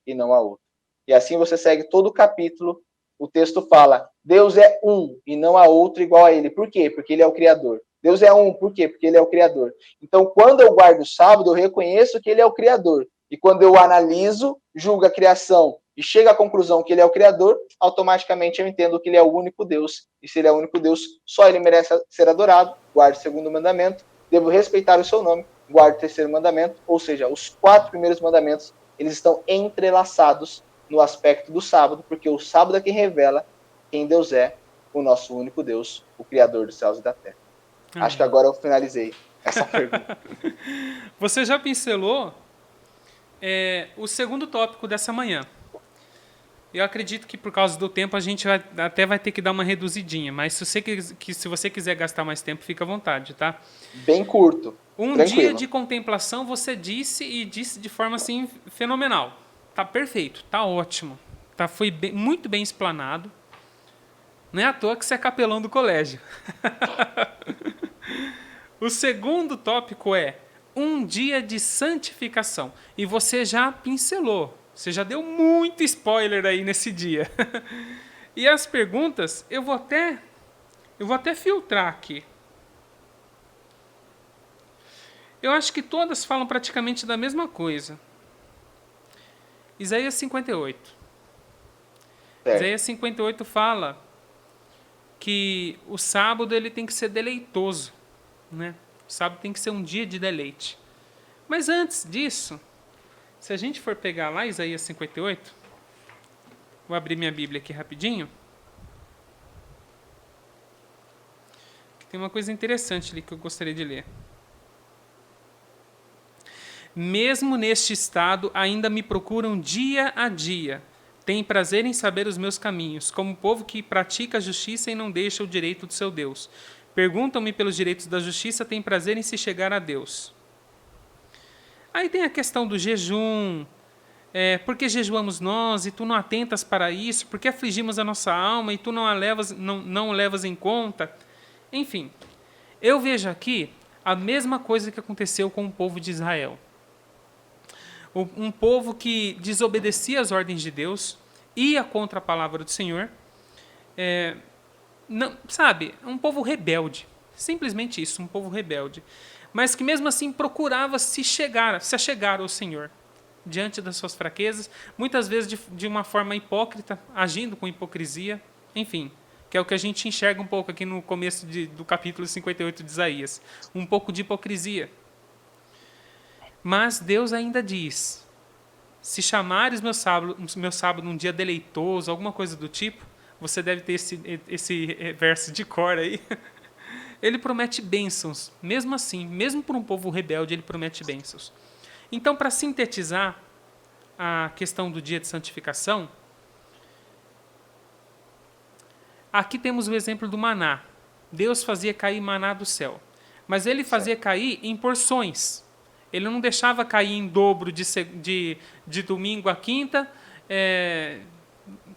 Speaker 2: e não há outro. E assim você segue todo o capítulo, o texto fala, Deus é um e não há outro igual a ele. Por quê? Porque ele é o Criador. Deus é um, por quê? Porque ele é o Criador. Então, quando eu guardo o sábado, eu reconheço que ele é o Criador. E quando eu analiso, julgo a criação e chego à conclusão que ele é o Criador, automaticamente eu entendo que ele é o único Deus. E se ele é o único Deus, só ele merece ser adorado. Guardo o segundo mandamento, devo respeitar o seu nome, guardo o terceiro mandamento. Ou seja, os 4 primeiros mandamentos, eles estão entrelaçados no aspecto do sábado, porque o sábado é quem revela quem Deus é, o nosso único Deus, o Criador dos céus e da terra. Acho que agora eu finalizei essa pergunta.
Speaker 1: Você já pincelou o segundo tópico dessa manhã. Eu acredito que por causa do tempo a gente até vai ter que dar uma reduzidinha, mas se você quiser gastar mais tempo, fica à vontade, tá?
Speaker 2: Bem curto. Tranquilo.
Speaker 1: Dia de contemplação você disse e disse de forma assim fenomenal. Tá perfeito, tá ótimo. Foi muito bem explanado. Não é à toa que você é capelão do colégio. O segundo tópico é um dia de santificação. E você já pincelou. Você já deu muito spoiler aí nesse dia. E as perguntas, eu vou até filtrar aqui. Eu acho que todas falam praticamente da mesma coisa. Isaías 58. Isaías 58 fala que o sábado ele tem que ser deleitoso, né? O sábado tem que ser um dia de deleite. Mas antes disso, se a gente for pegar lá Isaías 58, vou abrir minha Bíblia aqui rapidinho. Tem uma coisa interessante ali que eu gostaria de ler. Mesmo neste estado, ainda me procuram dia a dia. Têm prazer em saber os meus caminhos, como o povo que pratica a justiça e não deixa o direito do seu Deus. Perguntam-me pelos direitos da justiça, têm prazer em se chegar a Deus. Aí tem a questão do jejum. Por que jejuamos nós e tu não atentas para isso? Por que afligimos a nossa alma e tu não o levas em conta? Enfim, eu vejo aqui a mesma coisa que aconteceu com o povo de Israel. Um povo que desobedecia às ordens de Deus, ia contra a palavra do Senhor, um povo rebelde, simplesmente isso, um povo rebelde. mas que mesmo assim procurava se achegar ao Senhor, diante das suas fraquezas, muitas vezes de uma forma hipócrita, agindo com hipocrisia, enfim, que é o que a gente enxerga um pouco aqui no começo do capítulo 58 de Isaías, um pouco de hipocrisia. Mas Deus ainda diz, se chamares meu sábado num dia deleitoso, alguma coisa do tipo, você deve ter esse verso de cor aí, ele promete bênçãos, mesmo assim, mesmo por um povo rebelde, ele promete bênçãos. Então, para sintetizar a questão do dia de santificação, aqui temos o exemplo do maná. Deus fazia cair maná do céu, mas ele fazia cair em porções. Ele não deixava cair em dobro de domingo a quinta,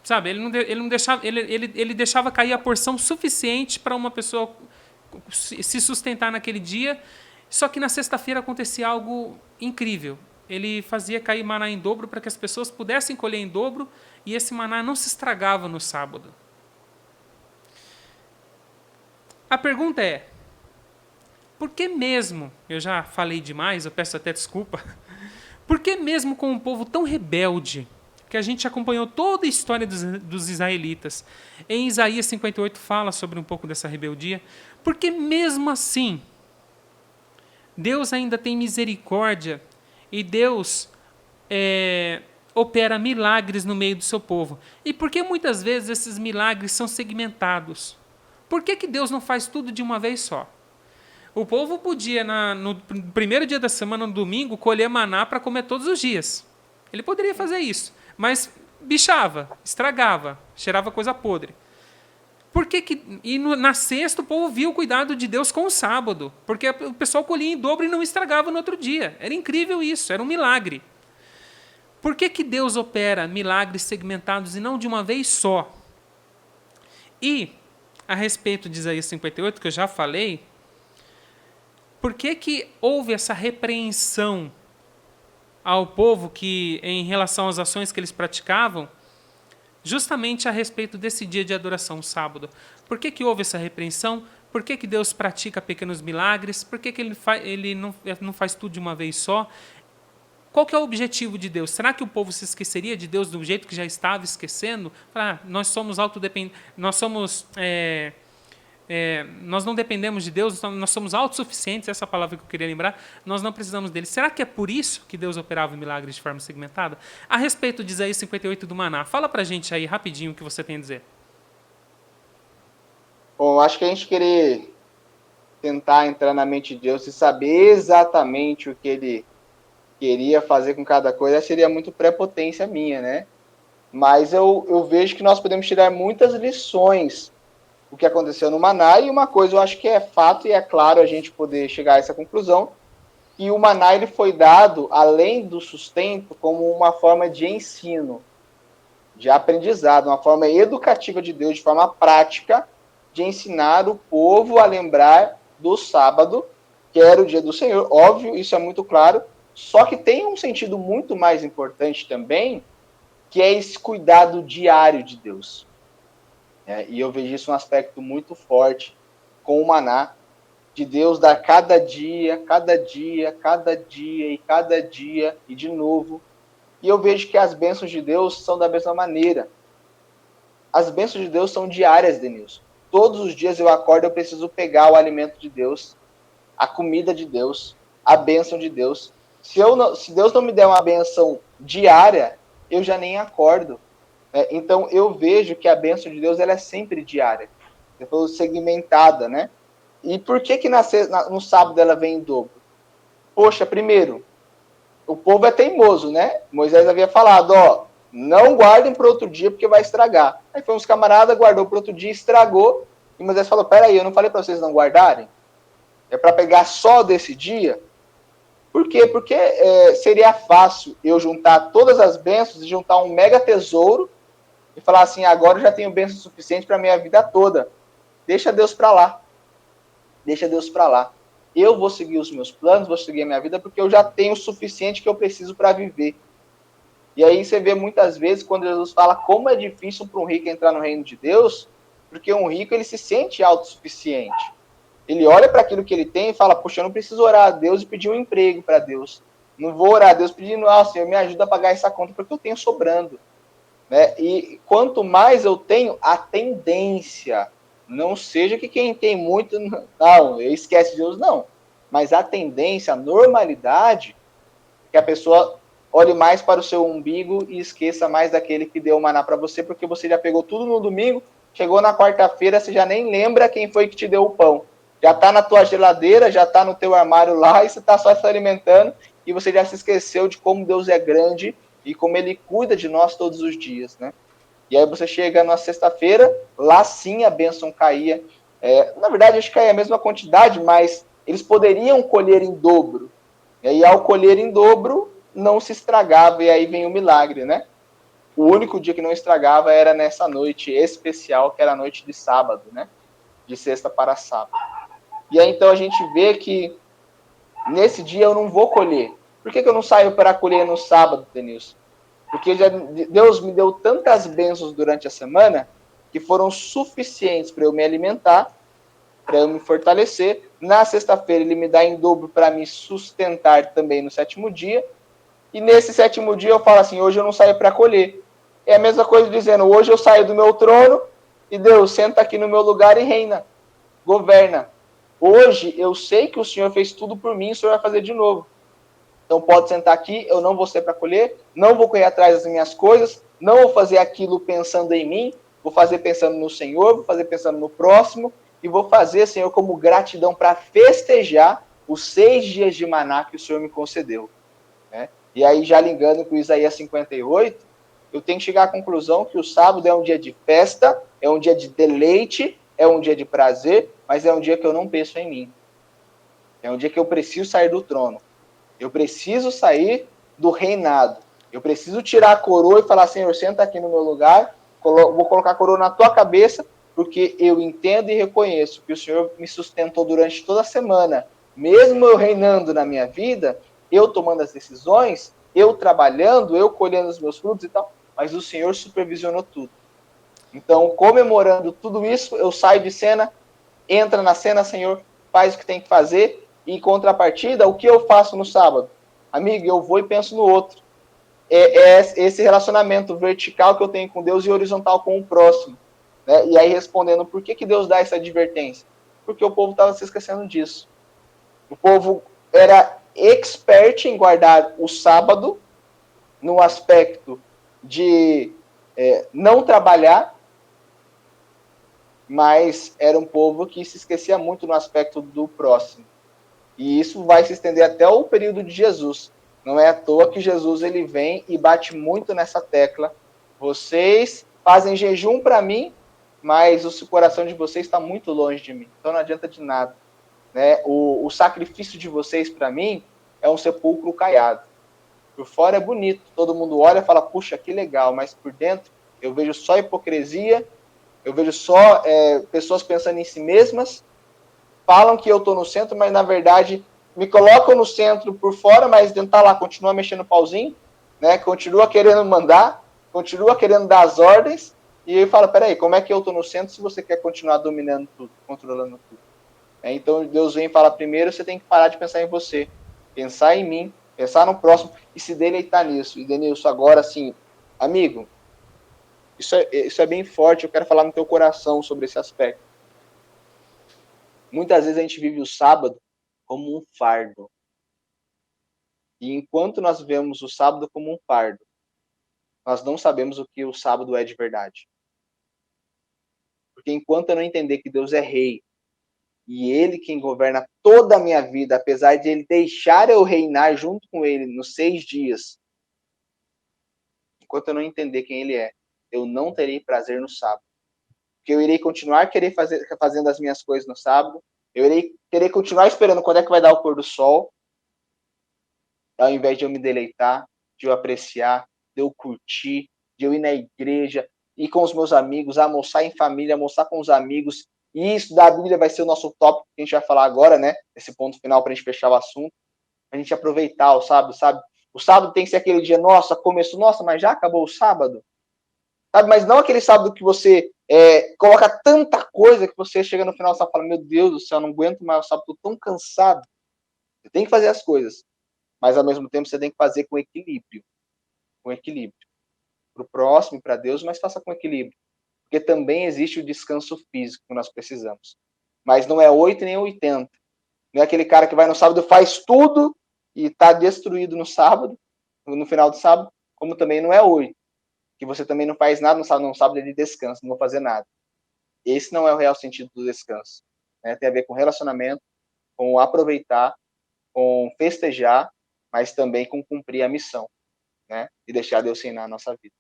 Speaker 1: sabe? Ele deixava cair a porção suficiente para uma pessoa se sustentar naquele dia. Só que na sexta-feira acontecia algo incrível. Ele fazia cair maná em dobro para que as pessoas pudessem colher em dobro, e esse maná não se estragava no sábado. A pergunta é, por que mesmo, eu já falei demais, eu peço até desculpa, por que mesmo com um povo tão rebelde, que a gente acompanhou toda a história dos israelitas, em Isaías 58 fala sobre um pouco dessa rebeldia, por que mesmo assim Deus ainda tem misericórdia e Deus opera milagres no meio do seu povo? E por que muitas vezes esses milagres são segmentados? Por que Deus não faz tudo de uma vez só? O povo podia, no primeiro dia da semana, no domingo, colher maná para comer todos os dias. Ele poderia fazer isso, mas bichava, estragava, cheirava coisa podre. Na sexta o povo viu o cuidado de Deus com o sábado, porque o pessoal colhia em dobro e não estragava no outro dia. Era incrível isso, era um milagre. Por que Deus opera milagres segmentados e não de uma vez só? E, a respeito de Isaías 58, que eu já falei, por que houve essa repreensão ao povo em relação às ações que eles praticavam, justamente a respeito desse dia de adoração, o sábado? Por que houve essa repreensão? Por que Deus pratica pequenos milagres? Por que ele não faz tudo de uma vez só? Qual que é o objetivo de Deus? Será que o povo se esqueceria de Deus do jeito que já estava esquecendo? Nós somos autodependentes, nós não dependemos de Deus, nós somos autossuficientes, essa palavra que eu queria lembrar, nós não precisamos dele. Será que é por isso que Deus operava milagres de forma segmentada? A respeito de Isaías 58 do maná, fala pra gente aí rapidinho o que você tem a dizer.
Speaker 2: Bom, acho que a gente querer tentar entrar na mente de Deus e saber exatamente o que ele queria fazer com cada coisa seria muito prepotência minha, né? Mas eu vejo que nós podemos tirar muitas lições do que aconteceu no maná, e uma coisa eu acho que é fato e é claro a gente poder chegar a essa conclusão, que o maná ele foi dado, além do sustento, como uma forma de ensino, de aprendizado, uma forma educativa de Deus, de forma prática, de ensinar o povo a lembrar do sábado, que era o dia do Senhor. Óbvio, isso é muito claro, só que tem um sentido muito mais importante também, que é esse cuidado diário de Deus. E eu vejo isso um aspecto muito forte com o maná, de Deus dar cada dia, e de novo. E eu vejo que as bênçãos de Deus são da mesma maneira. As bênçãos de Deus são diárias, Denilson. Todos os dias eu acordo, eu preciso pegar o alimento de Deus, a comida de Deus, a bênção de Deus. Se Deus não me der uma bênção diária, eu já nem acordo. Então, eu vejo que a bênção de Deus ela é sempre diária, depois segmentada, né? E por que no sábado ela vem em dobro? Poxa, primeiro, o povo é teimoso, né? Moisés havia falado, não guardem para outro dia porque vai estragar. Aí foi uns camaradas, guardou para outro dia, estragou, e Moisés falou, peraí, eu não falei para vocês não guardarem? É para pegar só desse dia? Por quê? Porque seria fácil eu juntar todas as bênçãos e juntar um mega tesouro e falar assim, agora eu já tenho bênção suficiente para a minha vida toda. Deixa Deus para lá. Deixa Deus para lá. Eu vou seguir os meus planos, vou seguir a minha vida, porque eu já tenho o suficiente que eu preciso para viver. E aí você vê muitas vezes, quando Jesus fala como é difícil para um rico entrar no reino de Deus, porque um rico ele se sente autossuficiente. Ele olha para aquilo que ele tem e fala, poxa, eu não preciso orar a Deus e pedir um emprego para Deus. Não vou orar a Deus pedindo, Senhor, me ajuda a pagar essa conta, porque eu tenho sobrando. Né? E quanto mais eu tenho, a tendência, não seja que quem tem muito, não, esquece de Deus, não. Mas a tendência, a normalidade, que a pessoa olhe mais para o seu umbigo e esqueça mais daquele que deu o maná para você, porque você já pegou tudo no domingo, chegou na quarta-feira, você já nem lembra quem foi que te deu o pão. Já está na tua geladeira, já está no teu armário lá, e você está só se alimentando, e você já se esqueceu de como Deus é grande e como Ele cuida de nós todos os dias, né? E aí você chega na sexta-feira, lá sim a bênção caía. Na verdade, acho que caía a mesma quantidade, mas eles poderiam colher em dobro. E aí, ao colher em dobro, não se estragava, e aí vem o milagre, né? O único dia que não estragava era nessa noite especial, que era a noite de sábado, né? De sexta para sábado. E aí, então, a gente vê que nesse dia eu não vou colher. Por que eu não saio para colher no sábado, Denilson? Porque Deus me deu tantas bênçãos durante a semana que foram suficientes para eu me alimentar, para eu me fortalecer. Na sexta-feira, Ele me dá em dobro para me sustentar também no sétimo dia. E nesse sétimo dia eu falo assim, hoje eu não saio para colher. É a mesma coisa dizendo, hoje eu saio do meu trono e Deus senta aqui no meu lugar e reina, governa. Hoje eu sei que o Senhor fez tudo por mim, o Senhor vai fazer de novo. Então pode sentar aqui, eu não vou ser para colher, não vou correr atrás das minhas coisas, não vou fazer aquilo pensando em mim, vou fazer pensando no Senhor, vou fazer pensando no próximo, e vou fazer, Senhor, como gratidão para festejar os 6 dias de maná que o Senhor me concedeu. Né? E aí, já ligando com Isaías 58, eu tenho que chegar à conclusão que o sábado é um dia de festa, é um dia de deleite, é um dia de prazer, mas é um dia que eu não penso em mim. É um dia que eu preciso sair do trono. Eu preciso sair do reinado. Eu preciso tirar a coroa e falar, Senhor, senta aqui no meu lugar, vou colocar a coroa na tua cabeça, porque eu entendo e reconheço que o Senhor me sustentou durante toda a semana. Mesmo eu reinando na minha vida, eu tomando as decisões, eu trabalhando, eu colhendo os meus frutos e tal, mas o Senhor supervisionou tudo. Então, comemorando tudo isso, eu saio de cena, entra na cena, Senhor, faz o que tem que fazer, e em contrapartida, o que eu faço no sábado? Amigo, eu vou e penso no outro. É esse relacionamento vertical que eu tenho com Deus e horizontal com o próximo. Né? E aí respondendo, por que Deus dá essa advertência? Porque o povo estava se esquecendo disso. O povo era expert em guardar o sábado no aspecto de não trabalhar, mas era um povo que se esquecia muito no aspecto do próximo. E isso vai se estender até o período de Jesus. Não é à toa que Jesus ele vem e bate muito nessa tecla. Vocês fazem jejum para mim, mas o coração de vocês está muito longe de mim. Então não adianta de nada. Né? O sacrifício de vocês para mim é um sepulcro caiado. Por fora é bonito, todo mundo olha e fala, puxa, que legal, mas por dentro eu vejo só hipocrisia, eu vejo só pessoas pensando em si mesmas, falam que eu estou no centro, mas na verdade me colocam no centro por fora, mas dentro tá lá, continua mexendo o pauzinho, né? Continua querendo mandar, continua querendo dar as ordens, e eu falo, peraí, como é que eu estou no centro se você quer continuar dominando tudo, controlando tudo? Então Deus vem e fala, primeiro você tem que parar de pensar em você, pensar em mim, pensar no próximo, e se deleitar nisso. E Denilson, agora assim, amigo, isso é bem forte, eu quero falar no teu coração sobre esse aspecto. Muitas vezes a gente vive o sábado como um fardo. E enquanto nós vemos o sábado como um fardo, nós não sabemos o que o sábado é de verdade. Porque enquanto eu não entender que Deus é rei, e Ele quem governa toda a minha vida, apesar de Ele deixar eu reinar junto com Ele nos 6 dias, enquanto eu não entender quem Ele é, eu não terei prazer no sábado. Porque eu irei continuar fazendo as minhas coisas no sábado, eu irei querer continuar esperando quando é que vai dar o pôr do sol, ao invés de eu me deleitar, de eu apreciar, de eu curtir, de eu ir na igreja, ir com os meus amigos, almoçar em família, almoçar com os amigos. E isso da Bíblia vai ser o nosso tópico que a gente vai falar agora, né? Esse ponto final para a gente fechar o assunto. A gente aproveitar o sábado, sabe? O sábado tem que ser aquele dia, nossa, começou, nossa, mas já acabou o sábado? Sabe? Mas não aquele sábado que você coloca tanta coisa que você chega no final e fala, meu Deus do céu, não aguento mais o sábado, estou tão cansado. Você tem que fazer as coisas, mas ao mesmo tempo você tem que fazer com equilíbrio. Com equilíbrio. Para o próximo e para Deus, mas faça com equilíbrio. Porque também existe o descanso físico que nós precisamos. Mas não é 8 nem 80. Não é aquele cara que vai no sábado, faz tudo e está destruído no sábado, no final do sábado, como também não é 8. Que você também não faz nada no sábado ele descansa, não vou fazer nada. Esse não é o real sentido do descanso. Né? Tem a ver com relacionamento, com aproveitar, com festejar, mas também com cumprir a missão, né? E deixar Deus reinar a nossa vida.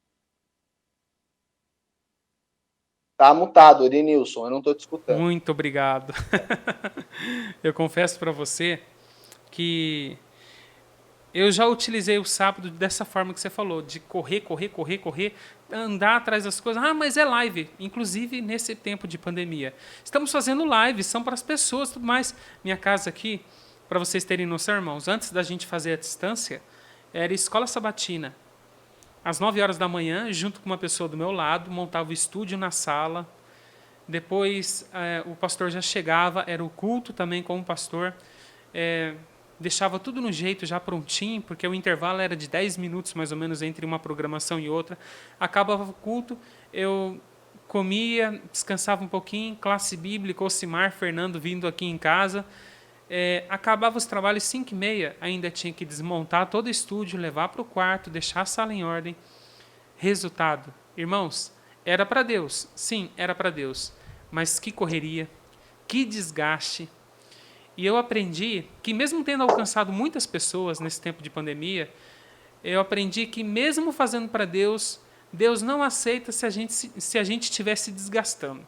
Speaker 2: Tá mutado, Edenilson, eu não estou te escutando.
Speaker 1: Muito obrigado. Eu confesso para você que eu já utilizei o sábado dessa forma que você falou, de correr, andar atrás das coisas. Ah, mas é live. Inclusive, nesse tempo de pandemia. Estamos fazendo lives, são para as pessoas, tudo mais. Minha casa aqui, para vocês terem noção, irmãos, antes da gente fazer a distância, era escola sabatina. Às 9 horas da manhã, junto com uma pessoa do meu lado, montava o estúdio na sala. Depois, o pastor já chegava, era o culto também com o pastor. Deixava tudo no jeito, já prontinho, porque o intervalo era de 10 minutos, mais ou menos, entre uma programação e outra. Acabava o culto, eu comia, descansava um pouquinho, classe bíblica, Ocimar, Fernando vindo aqui em casa. Acabava os trabalhos 5h30, ainda tinha que desmontar todo o estúdio, levar para o quarto, deixar a sala em ordem. Resultado, irmãos, era para Deus, sim, era para Deus, mas que correria, que desgaste. E eu aprendi que, mesmo tendo alcançado muitas pessoas nesse tempo de pandemia, eu aprendi que, mesmo fazendo para Deus, Deus não aceita se a gente estiver se desgastando.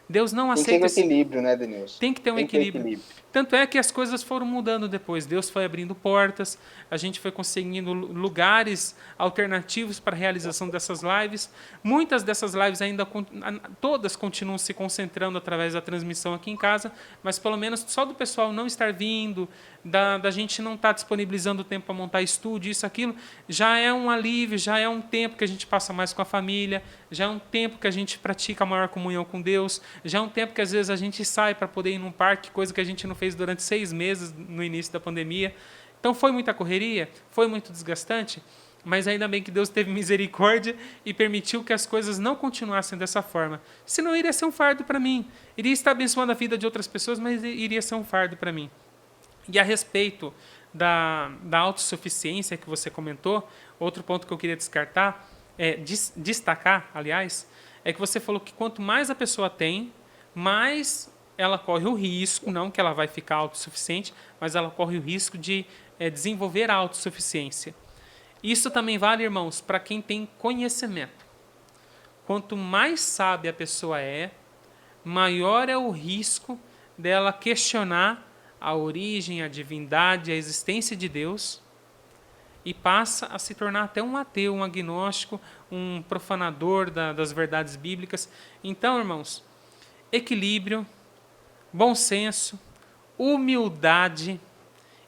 Speaker 1: Deus não aceita.
Speaker 2: Tem que ter um equilíbrio, né, Denilson?
Speaker 1: Tem que ter um equilíbrio. Tanto é que as coisas foram mudando depois. Deus foi abrindo portas, a gente foi conseguindo lugares alternativos para a realização dessas lives. Muitas dessas lives ainda, todas continuam se concentrando através da transmissão aqui em casa, mas pelo menos só do pessoal não estar vindo, da gente não estar disponibilizando o tempo para montar estúdio, isso, aquilo, já é um alívio, já é um tempo que a gente passa mais com a família, já é um tempo que a gente pratica a maior comunhão com Deus, já é um tempo que às vezes a gente sai para poder ir num parque, coisa que a gente não fez durante 6 meses no início da pandemia. Então foi muita correria, foi muito desgastante, mas ainda bem que Deus teve misericórdia e permitiu que as coisas não continuassem dessa forma. Senão iria ser um fardo para mim. Iria estar abençoando a vida de outras pessoas, mas iria ser um fardo para mim. E a respeito da autossuficiência que você comentou, outro ponto que eu queria destacar, aliás, é que você falou que quanto mais a pessoa tem, mais ela corre o risco, não que ela vai ficar autossuficiente, mas ela corre o risco de desenvolver a autossuficiência. Isso também vale, irmãos, para quem tem conhecimento. Quanto mais sábia a pessoa é, maior é o risco dela questionar a origem, a divindade, a existência de Deus, e passa a se tornar até um ateu, um agnóstico, um profanador das verdades bíblicas. Então, irmãos, equilíbrio, bom senso, humildade,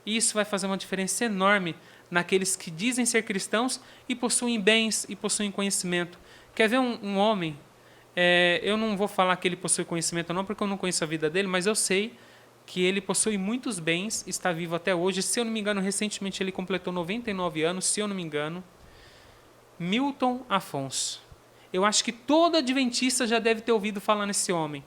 Speaker 1: isso vai fazer uma diferença enorme naqueles que dizem ser cristãos e possuem bens e possuem conhecimento. Quer ver um homem, eu não vou falar que ele possui conhecimento não, porque eu não conheço a vida dele, mas eu sei que ele possui muitos bens, está vivo até hoje. Se eu não me engano, recentemente ele completou 99 anos, se eu não me engano. Milton Afonso. Eu acho que todo adventista já deve ter ouvido falar nesse homem.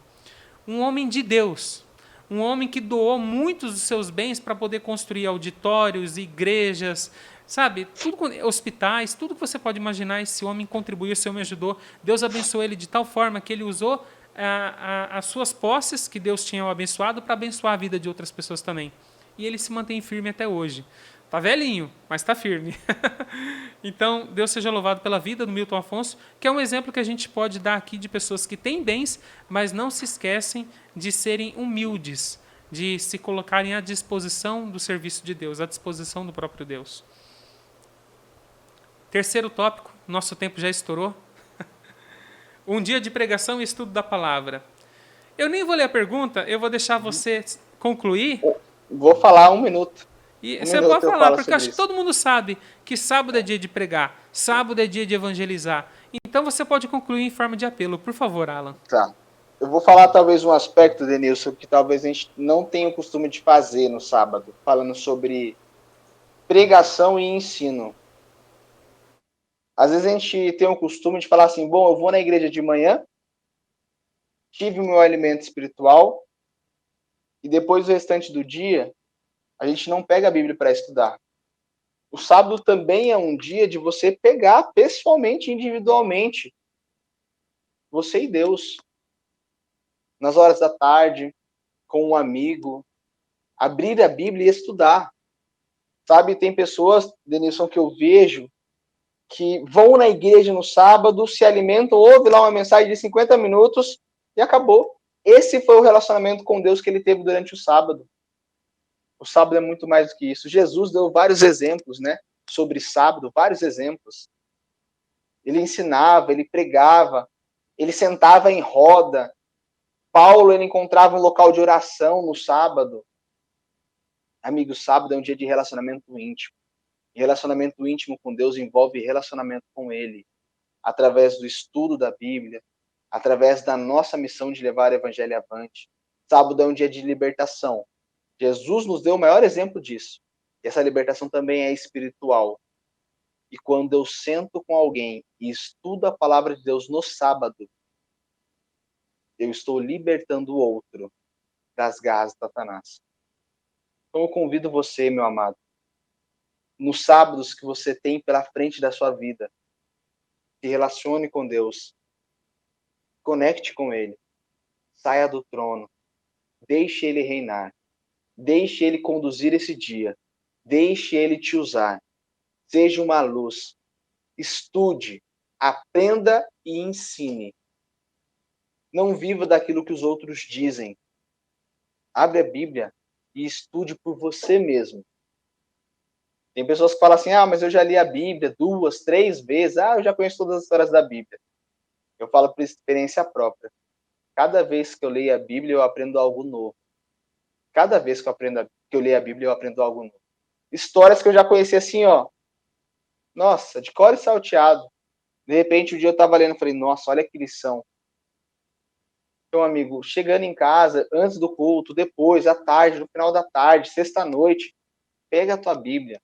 Speaker 1: Um homem de Deus. Um homem que doou muitos dos seus bens para poder construir auditórios, igrejas, sabe? Hospitais, tudo que você pode imaginar, esse homem contribuiu, esse homem ajudou. Deus abençoou ele de tal forma que ele usou as suas posses que Deus tinha abençoado para abençoar a vida de outras pessoas também. E ele se mantém firme até hoje. Está velhinho, mas está firme. Então, Deus seja louvado pela vida do Milton Afonso, que é um exemplo que a gente pode dar aqui de pessoas que têm bens, mas não se esquecem de serem humildes, de se colocarem à disposição do serviço de Deus, à disposição do próprio Deus. Terceiro tópico, nosso tempo já estourou. Um dia de pregação e estudo da palavra. Eu nem vou ler a pergunta, eu vou deixar você concluir.
Speaker 2: Vou falar 1 minuto.
Speaker 1: E
Speaker 2: Um
Speaker 1: você
Speaker 2: minuto
Speaker 1: pode
Speaker 2: eu
Speaker 1: falar,
Speaker 2: falo
Speaker 1: porque eu acho
Speaker 2: sobre
Speaker 1: que
Speaker 2: isso.
Speaker 1: todo mundo sabe que sábado é dia de pregar, sábado é dia de evangelizar. Então você pode concluir em forma de apelo. Por favor, Alan.
Speaker 2: Tá. Eu vou falar talvez um aspecto, Denilson, que talvez a gente não tenha o costume de fazer no sábado, falando sobre pregação e ensino. Às vezes a gente tem o costume de falar assim, bom, eu vou na igreja de manhã, tive o meu alimento espiritual, e depois o restante do dia, a gente não pega a Bíblia para estudar. O sábado também é um dia de você pegar pessoalmente, individualmente, você e Deus, nas horas da tarde, com um amigo, abrir a Bíblia e estudar. Sabe, tem pessoas, Denilson, que eu vejo que vão na igreja no sábado, se alimentam, ouve lá uma mensagem de 50 minutos e acabou. Esse foi o relacionamento com Deus que ele teve durante o sábado. O sábado é muito mais do que isso. Jesus deu vários exemplos, né, sobre sábado, vários exemplos. Ele ensinava, ele pregava, ele sentava em roda. Paulo, ele encontrava um local de oração no sábado. Amigo, sábado é um dia de relacionamento íntimo. E relacionamento íntimo com Deus envolve relacionamento com Ele, através do estudo da Bíblia, através da nossa missão de levar o Evangelho avante. Sábado é um dia de libertação. Jesus nos deu o maior exemplo disso. E essa libertação também é espiritual. E quando eu sento com alguém e estudo a palavra de Deus no sábado, eu estou libertando o outro das garras de Satanás. Então eu convido você, meu amado, nos sábados que você tem pela frente da sua vida, se relacione com Deus, conecte com Ele, saia do trono, deixe Ele reinar, deixe Ele conduzir esse dia, deixe Ele te usar, seja uma luz, estude, aprenda e ensine. Não viva daquilo que os outros dizem. Abre a Bíblia e estude por você mesmo. Tem pessoas que falam assim, mas eu já li a Bíblia 2, 3 vezes, eu já conheço todas as histórias da Bíblia. Eu falo por experiência própria. Cada vez que eu leio a Bíblia, eu aprendo algo novo. Cada vez que eu leio a Bíblia, eu aprendo algo novo. Histórias que eu já conheci assim, nossa, de cor e salteado. De repente, um dia eu estava lendo e falei, nossa, olha que lição. Então, amigo, chegando em casa, antes do culto, depois, à tarde, no final da tarde, sexta-noite, pega a tua Bíblia,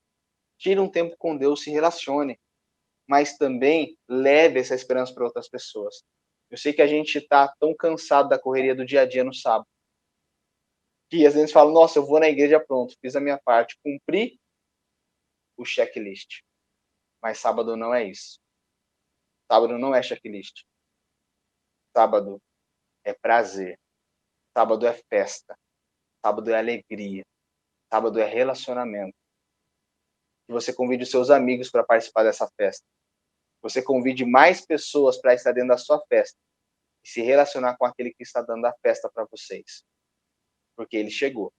Speaker 2: tira um tempo com Deus, se relacione, mas também leve essa esperança para outras pessoas. Eu sei que a gente está tão cansado da correria do dia a dia no sábado, que às vezes fala, nossa, eu vou na igreja, pronto, fiz a minha parte, cumpri o checklist. Mas sábado não é isso. Sábado não é checklist. Sábado é prazer. Sábado é festa. Sábado é alegria. Sábado é relacionamento. Que você convide os seus amigos para participar dessa festa. Você convide mais pessoas para estar dentro da sua festa e se relacionar com aquele que está dando a festa para vocês. Porque ele chegou.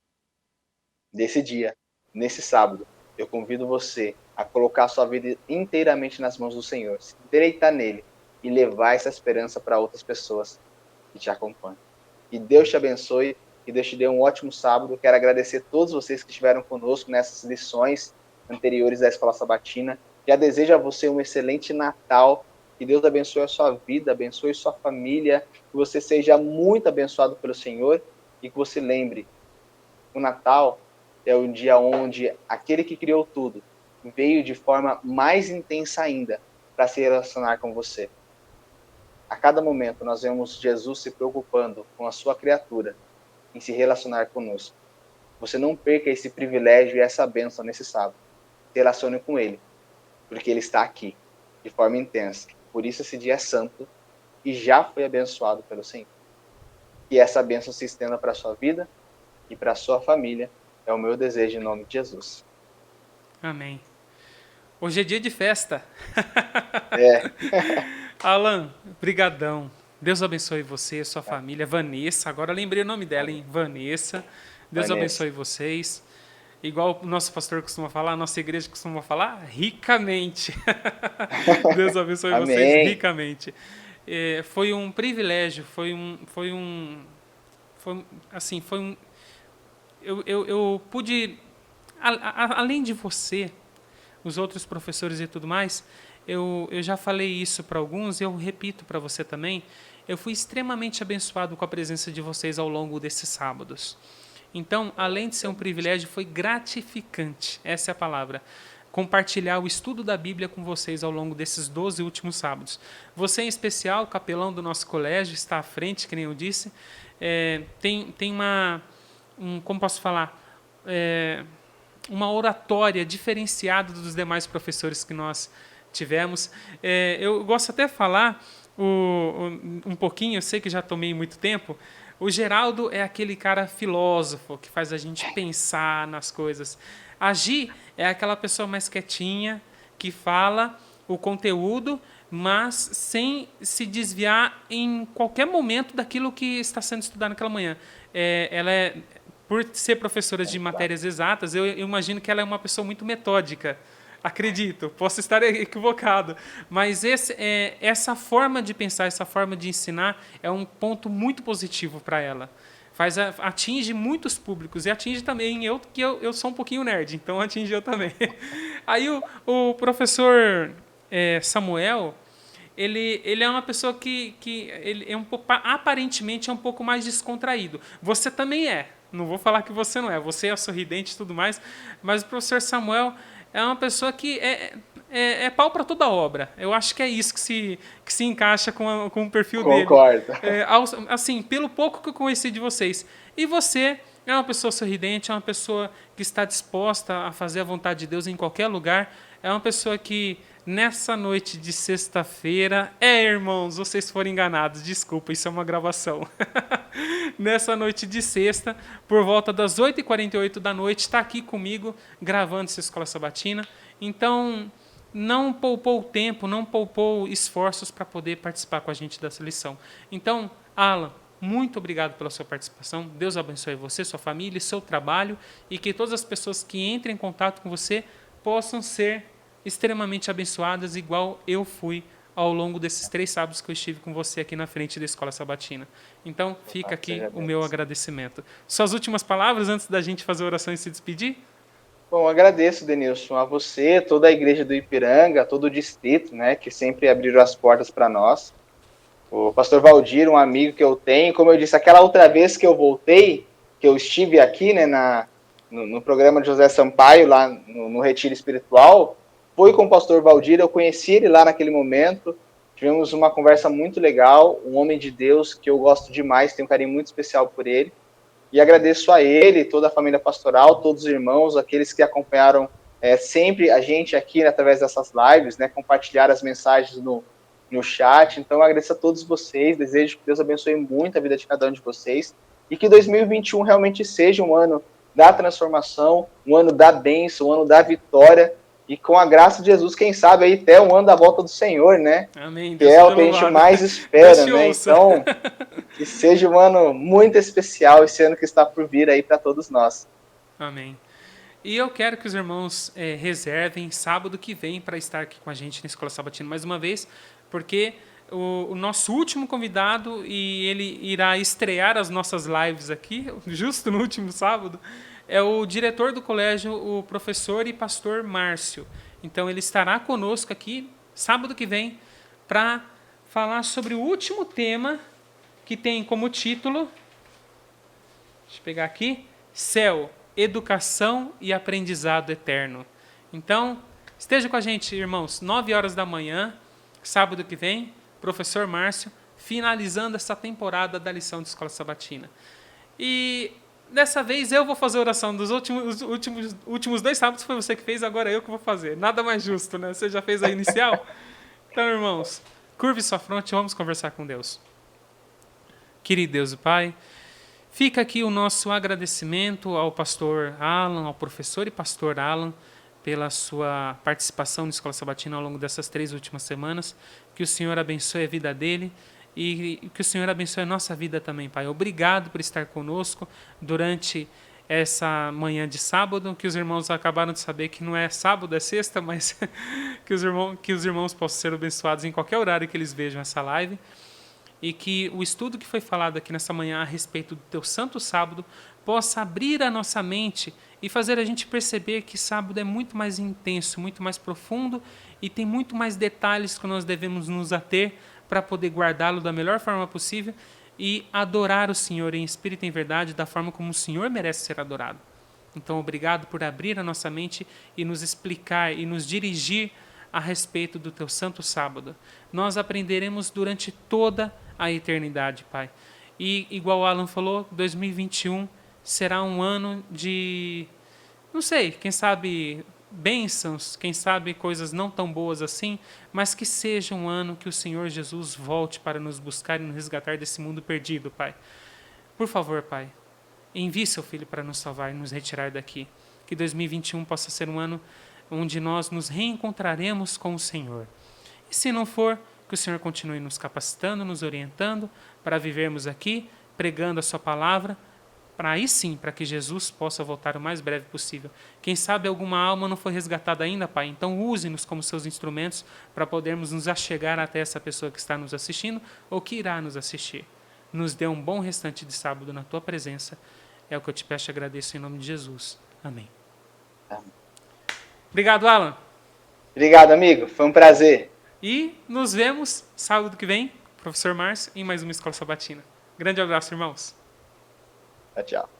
Speaker 2: Nesse dia, nesse sábado, eu convido você a colocar a sua vida inteiramente nas mãos do Senhor, se deleitar nele e levar essa esperança para outras pessoas que te acompanham. Que Deus te abençoe, que Deus te dê um ótimo sábado. Eu quero agradecer a todos vocês que estiveram conosco nessas lições anteriores da Escola Sabatina. Já desejo a você um excelente Natal. Que Deus abençoe a sua vida, abençoe sua família, que você seja muito abençoado pelo Senhor e que você lembre, o Natal é o dia onde aquele que criou tudo veio de forma mais intensa ainda para se relacionar com você. A cada momento nós vemos Jesus se preocupando com a sua criatura em se relacionar conosco. Você não perca esse privilégio e essa bênção nesse sábado. Se relacione com Ele, porque Ele está aqui, de forma intensa. Por isso esse dia é santo e já foi abençoado pelo Senhor. Que essa bênção se estenda para a sua vida e para a sua família. É o meu desejo em nome de Jesus.
Speaker 1: Amém. Hoje é dia de festa.
Speaker 2: É.
Speaker 1: Alan, brigadão. Deus abençoe você, sua família. Vanessa, agora eu lembrei o nome dela, hein? Vanessa. Deus
Speaker 2: Vanessa.
Speaker 1: abençoe vocês. Igual o nosso pastor costuma falar, a nossa igreja costuma falar, ricamente. Deus abençoe vocês
Speaker 2: Amém.
Speaker 1: ricamente. Foi um privilégio, eu pude além de você, os outros professores e tudo mais, eu já falei isso para alguns, eu repito para você também, eu fui extremamente abençoado com a presença de vocês ao longo desses sábados. Então, além de ser um privilégio, foi gratificante, essa é a palavra, compartilhar o estudo da Bíblia com vocês ao longo desses 12 últimos sábados. Você, em especial, capelão do nosso colégio, está à frente, que nem eu disse, tem como posso falar, uma oratória diferenciada dos demais professores que nós tivemos. Eu gosto até de falar um pouquinho, eu sei que já tomei muito tempo. O Geraldo é aquele cara filósofo que faz a gente pensar nas coisas. A Gi é aquela pessoa mais quietinha que fala o conteúdo, mas sem se desviar em qualquer momento daquilo que está sendo estudado naquela manhã. Ela por ser professora de matérias exatas, eu imagino que ela é uma pessoa muito metódica. Acredito, posso estar equivocado, mas essa forma de pensar, essa forma de ensinar é um ponto muito positivo para ela. Atinge muitos públicos e atinge também que eu sou um pouquinho nerd, então atinge eu também. Aí o professor Samuel, ele é uma pessoa que ele é aparentemente é um pouco mais descontraído. Você também é. Não vou falar que você não é. Você é sorridente e tudo mais, mas o professor Samuel é uma pessoa que é pau para toda obra. Eu acho que é isso que se encaixa com o perfil dele.
Speaker 2: Concordo.
Speaker 1: Assim, pelo pouco que eu conheci de vocês. E você é uma pessoa sorridente, é uma pessoa que está disposta a fazer a vontade de Deus em qualquer lugar. É uma pessoa que, nessa noite de sexta-feira... irmãos, vocês foram enganados. Desculpa, isso é uma gravação. Nessa noite de sexta, por volta das 8h48 da noite, está aqui comigo, gravando essa Escola Sabatina. Então, não poupou tempo, não poupou esforços para poder participar com a gente dessa lição. Então, Alan, muito obrigado pela sua participação. Deus abençoe você, sua família, seu trabalho, e que todas as pessoas que entrem em contato com você possam ser extremamente abençoadas, igual eu fui ao longo desses 3 sábados que eu estive com você aqui na frente da Escola Sabatina. Então, fica aqui o meu agradecimento. Suas últimas palavras antes da gente fazer a oração e se despedir?
Speaker 2: Bom, agradeço, Denilson, a você, toda a igreja do Ipiranga, todo o distrito, né, que sempre abriram as portas para nós. O pastor Valdir, um amigo que eu tenho, como eu disse, aquela outra vez que eu voltei, que eu estive aqui, né, no programa de José Sampaio, lá no Retiro Espiritual, foi com o pastor Valdir, eu conheci ele lá naquele momento, tivemos uma conversa muito legal, um homem de Deus que eu gosto demais, tenho um carinho muito especial por ele, e agradeço a ele, toda a família pastoral, todos os irmãos, aqueles que acompanharam sempre a gente aqui através dessas lives, né, compartilhar as mensagens no chat. Então, eu agradeço a todos vocês, desejo que Deus abençoe muito a vida de cada um de vocês, e que 2021 realmente seja um ano da transformação, um ano da bênção, um ano da vitória, e com a graça de Jesus, quem sabe aí até o ano da volta do Senhor, né?
Speaker 1: Amém.
Speaker 2: Que é o que a gente mais espera, né? Então, que seja um ano muito especial, esse ano que está por vir aí para todos nós.
Speaker 1: Amém. E eu quero que os irmãos reservem sábado que vem para estar aqui com a gente na Escola Sabatina mais uma vez, porque o nosso último convidado, e ele irá estrear as nossas lives aqui, justo no último sábado, é o diretor do colégio, o professor e pastor Márcio. Então, ele estará conosco aqui, sábado que vem, para falar sobre o último tema, que tem como título, deixa eu pegar aqui, Céu, Educação e Aprendizado Eterno. Então, esteja com a gente, irmãos, 9h da manhã, sábado que vem, professor Márcio, finalizando essa temporada da lição de Escola Sabatina. E dessa vez eu vou fazer a oração dos últimos 2 sábados, foi você que fez, agora eu que vou fazer. Nada mais justo, né? Você já fez a inicial? Então, irmãos, curve sua fronte e vamos conversar com Deus. Querido Deus e Pai, fica aqui o nosso agradecimento ao pastor Alan, ao professor e pastor Alan, pela sua participação na Escola Sabatina ao longo dessas 3 últimas semanas. Que o Senhor abençoe a vida dele e que o Senhor abençoe a nossa vida também, Pai. Obrigado por estar conosco durante essa manhã de sábado, que os irmãos acabaram de saber que não é sábado, é sexta, mas que os irmãos possam ser abençoados em qualquer horário que eles vejam essa live, e que o estudo que foi falado aqui nessa manhã a respeito do teu santo sábado possa abrir a nossa mente e fazer a gente perceber que sábado é muito mais intenso, muito mais profundo e tem muito mais detalhes que nós devemos nos ater para poder guardá-lo da melhor forma possível e adorar o Senhor em espírito e em verdade da forma como o Senhor merece ser adorado. Então, obrigado por abrir a nossa mente e nos explicar e nos dirigir a respeito do teu santo sábado. Nós aprenderemos durante toda a eternidade, Pai. E, igual o Alan falou, 2021 será um ano de, não sei, quem sabe bênçãos, quem sabe coisas não tão boas assim, mas que seja um ano que o Senhor Jesus volte para nos buscar e nos resgatar desse mundo perdido, Pai. Por favor, Pai, envie seu Filho para nos salvar e nos retirar daqui. Que 2021 possa ser um ano onde nós nos reencontraremos com o Senhor. E se não for, que o Senhor continue nos capacitando, nos orientando para vivermos aqui, pregando a sua palavra, para aí sim, para que Jesus possa voltar o mais breve possível. Quem sabe alguma alma não foi resgatada ainda, Pai, então use-nos como seus instrumentos para podermos nos achegar até essa pessoa que está nos assistindo ou que irá nos assistir. Nos dê um bom restante de sábado na Tua presença. É o que eu te peço e agradeço em nome de Jesus. Amém. Obrigado, Alan.
Speaker 2: Obrigado, amigo. Foi um prazer.
Speaker 1: E nos vemos sábado que vem, professor Márcio, em mais uma Escola Sabatina. Grande abraço, irmãos.
Speaker 2: Tchau, tchau.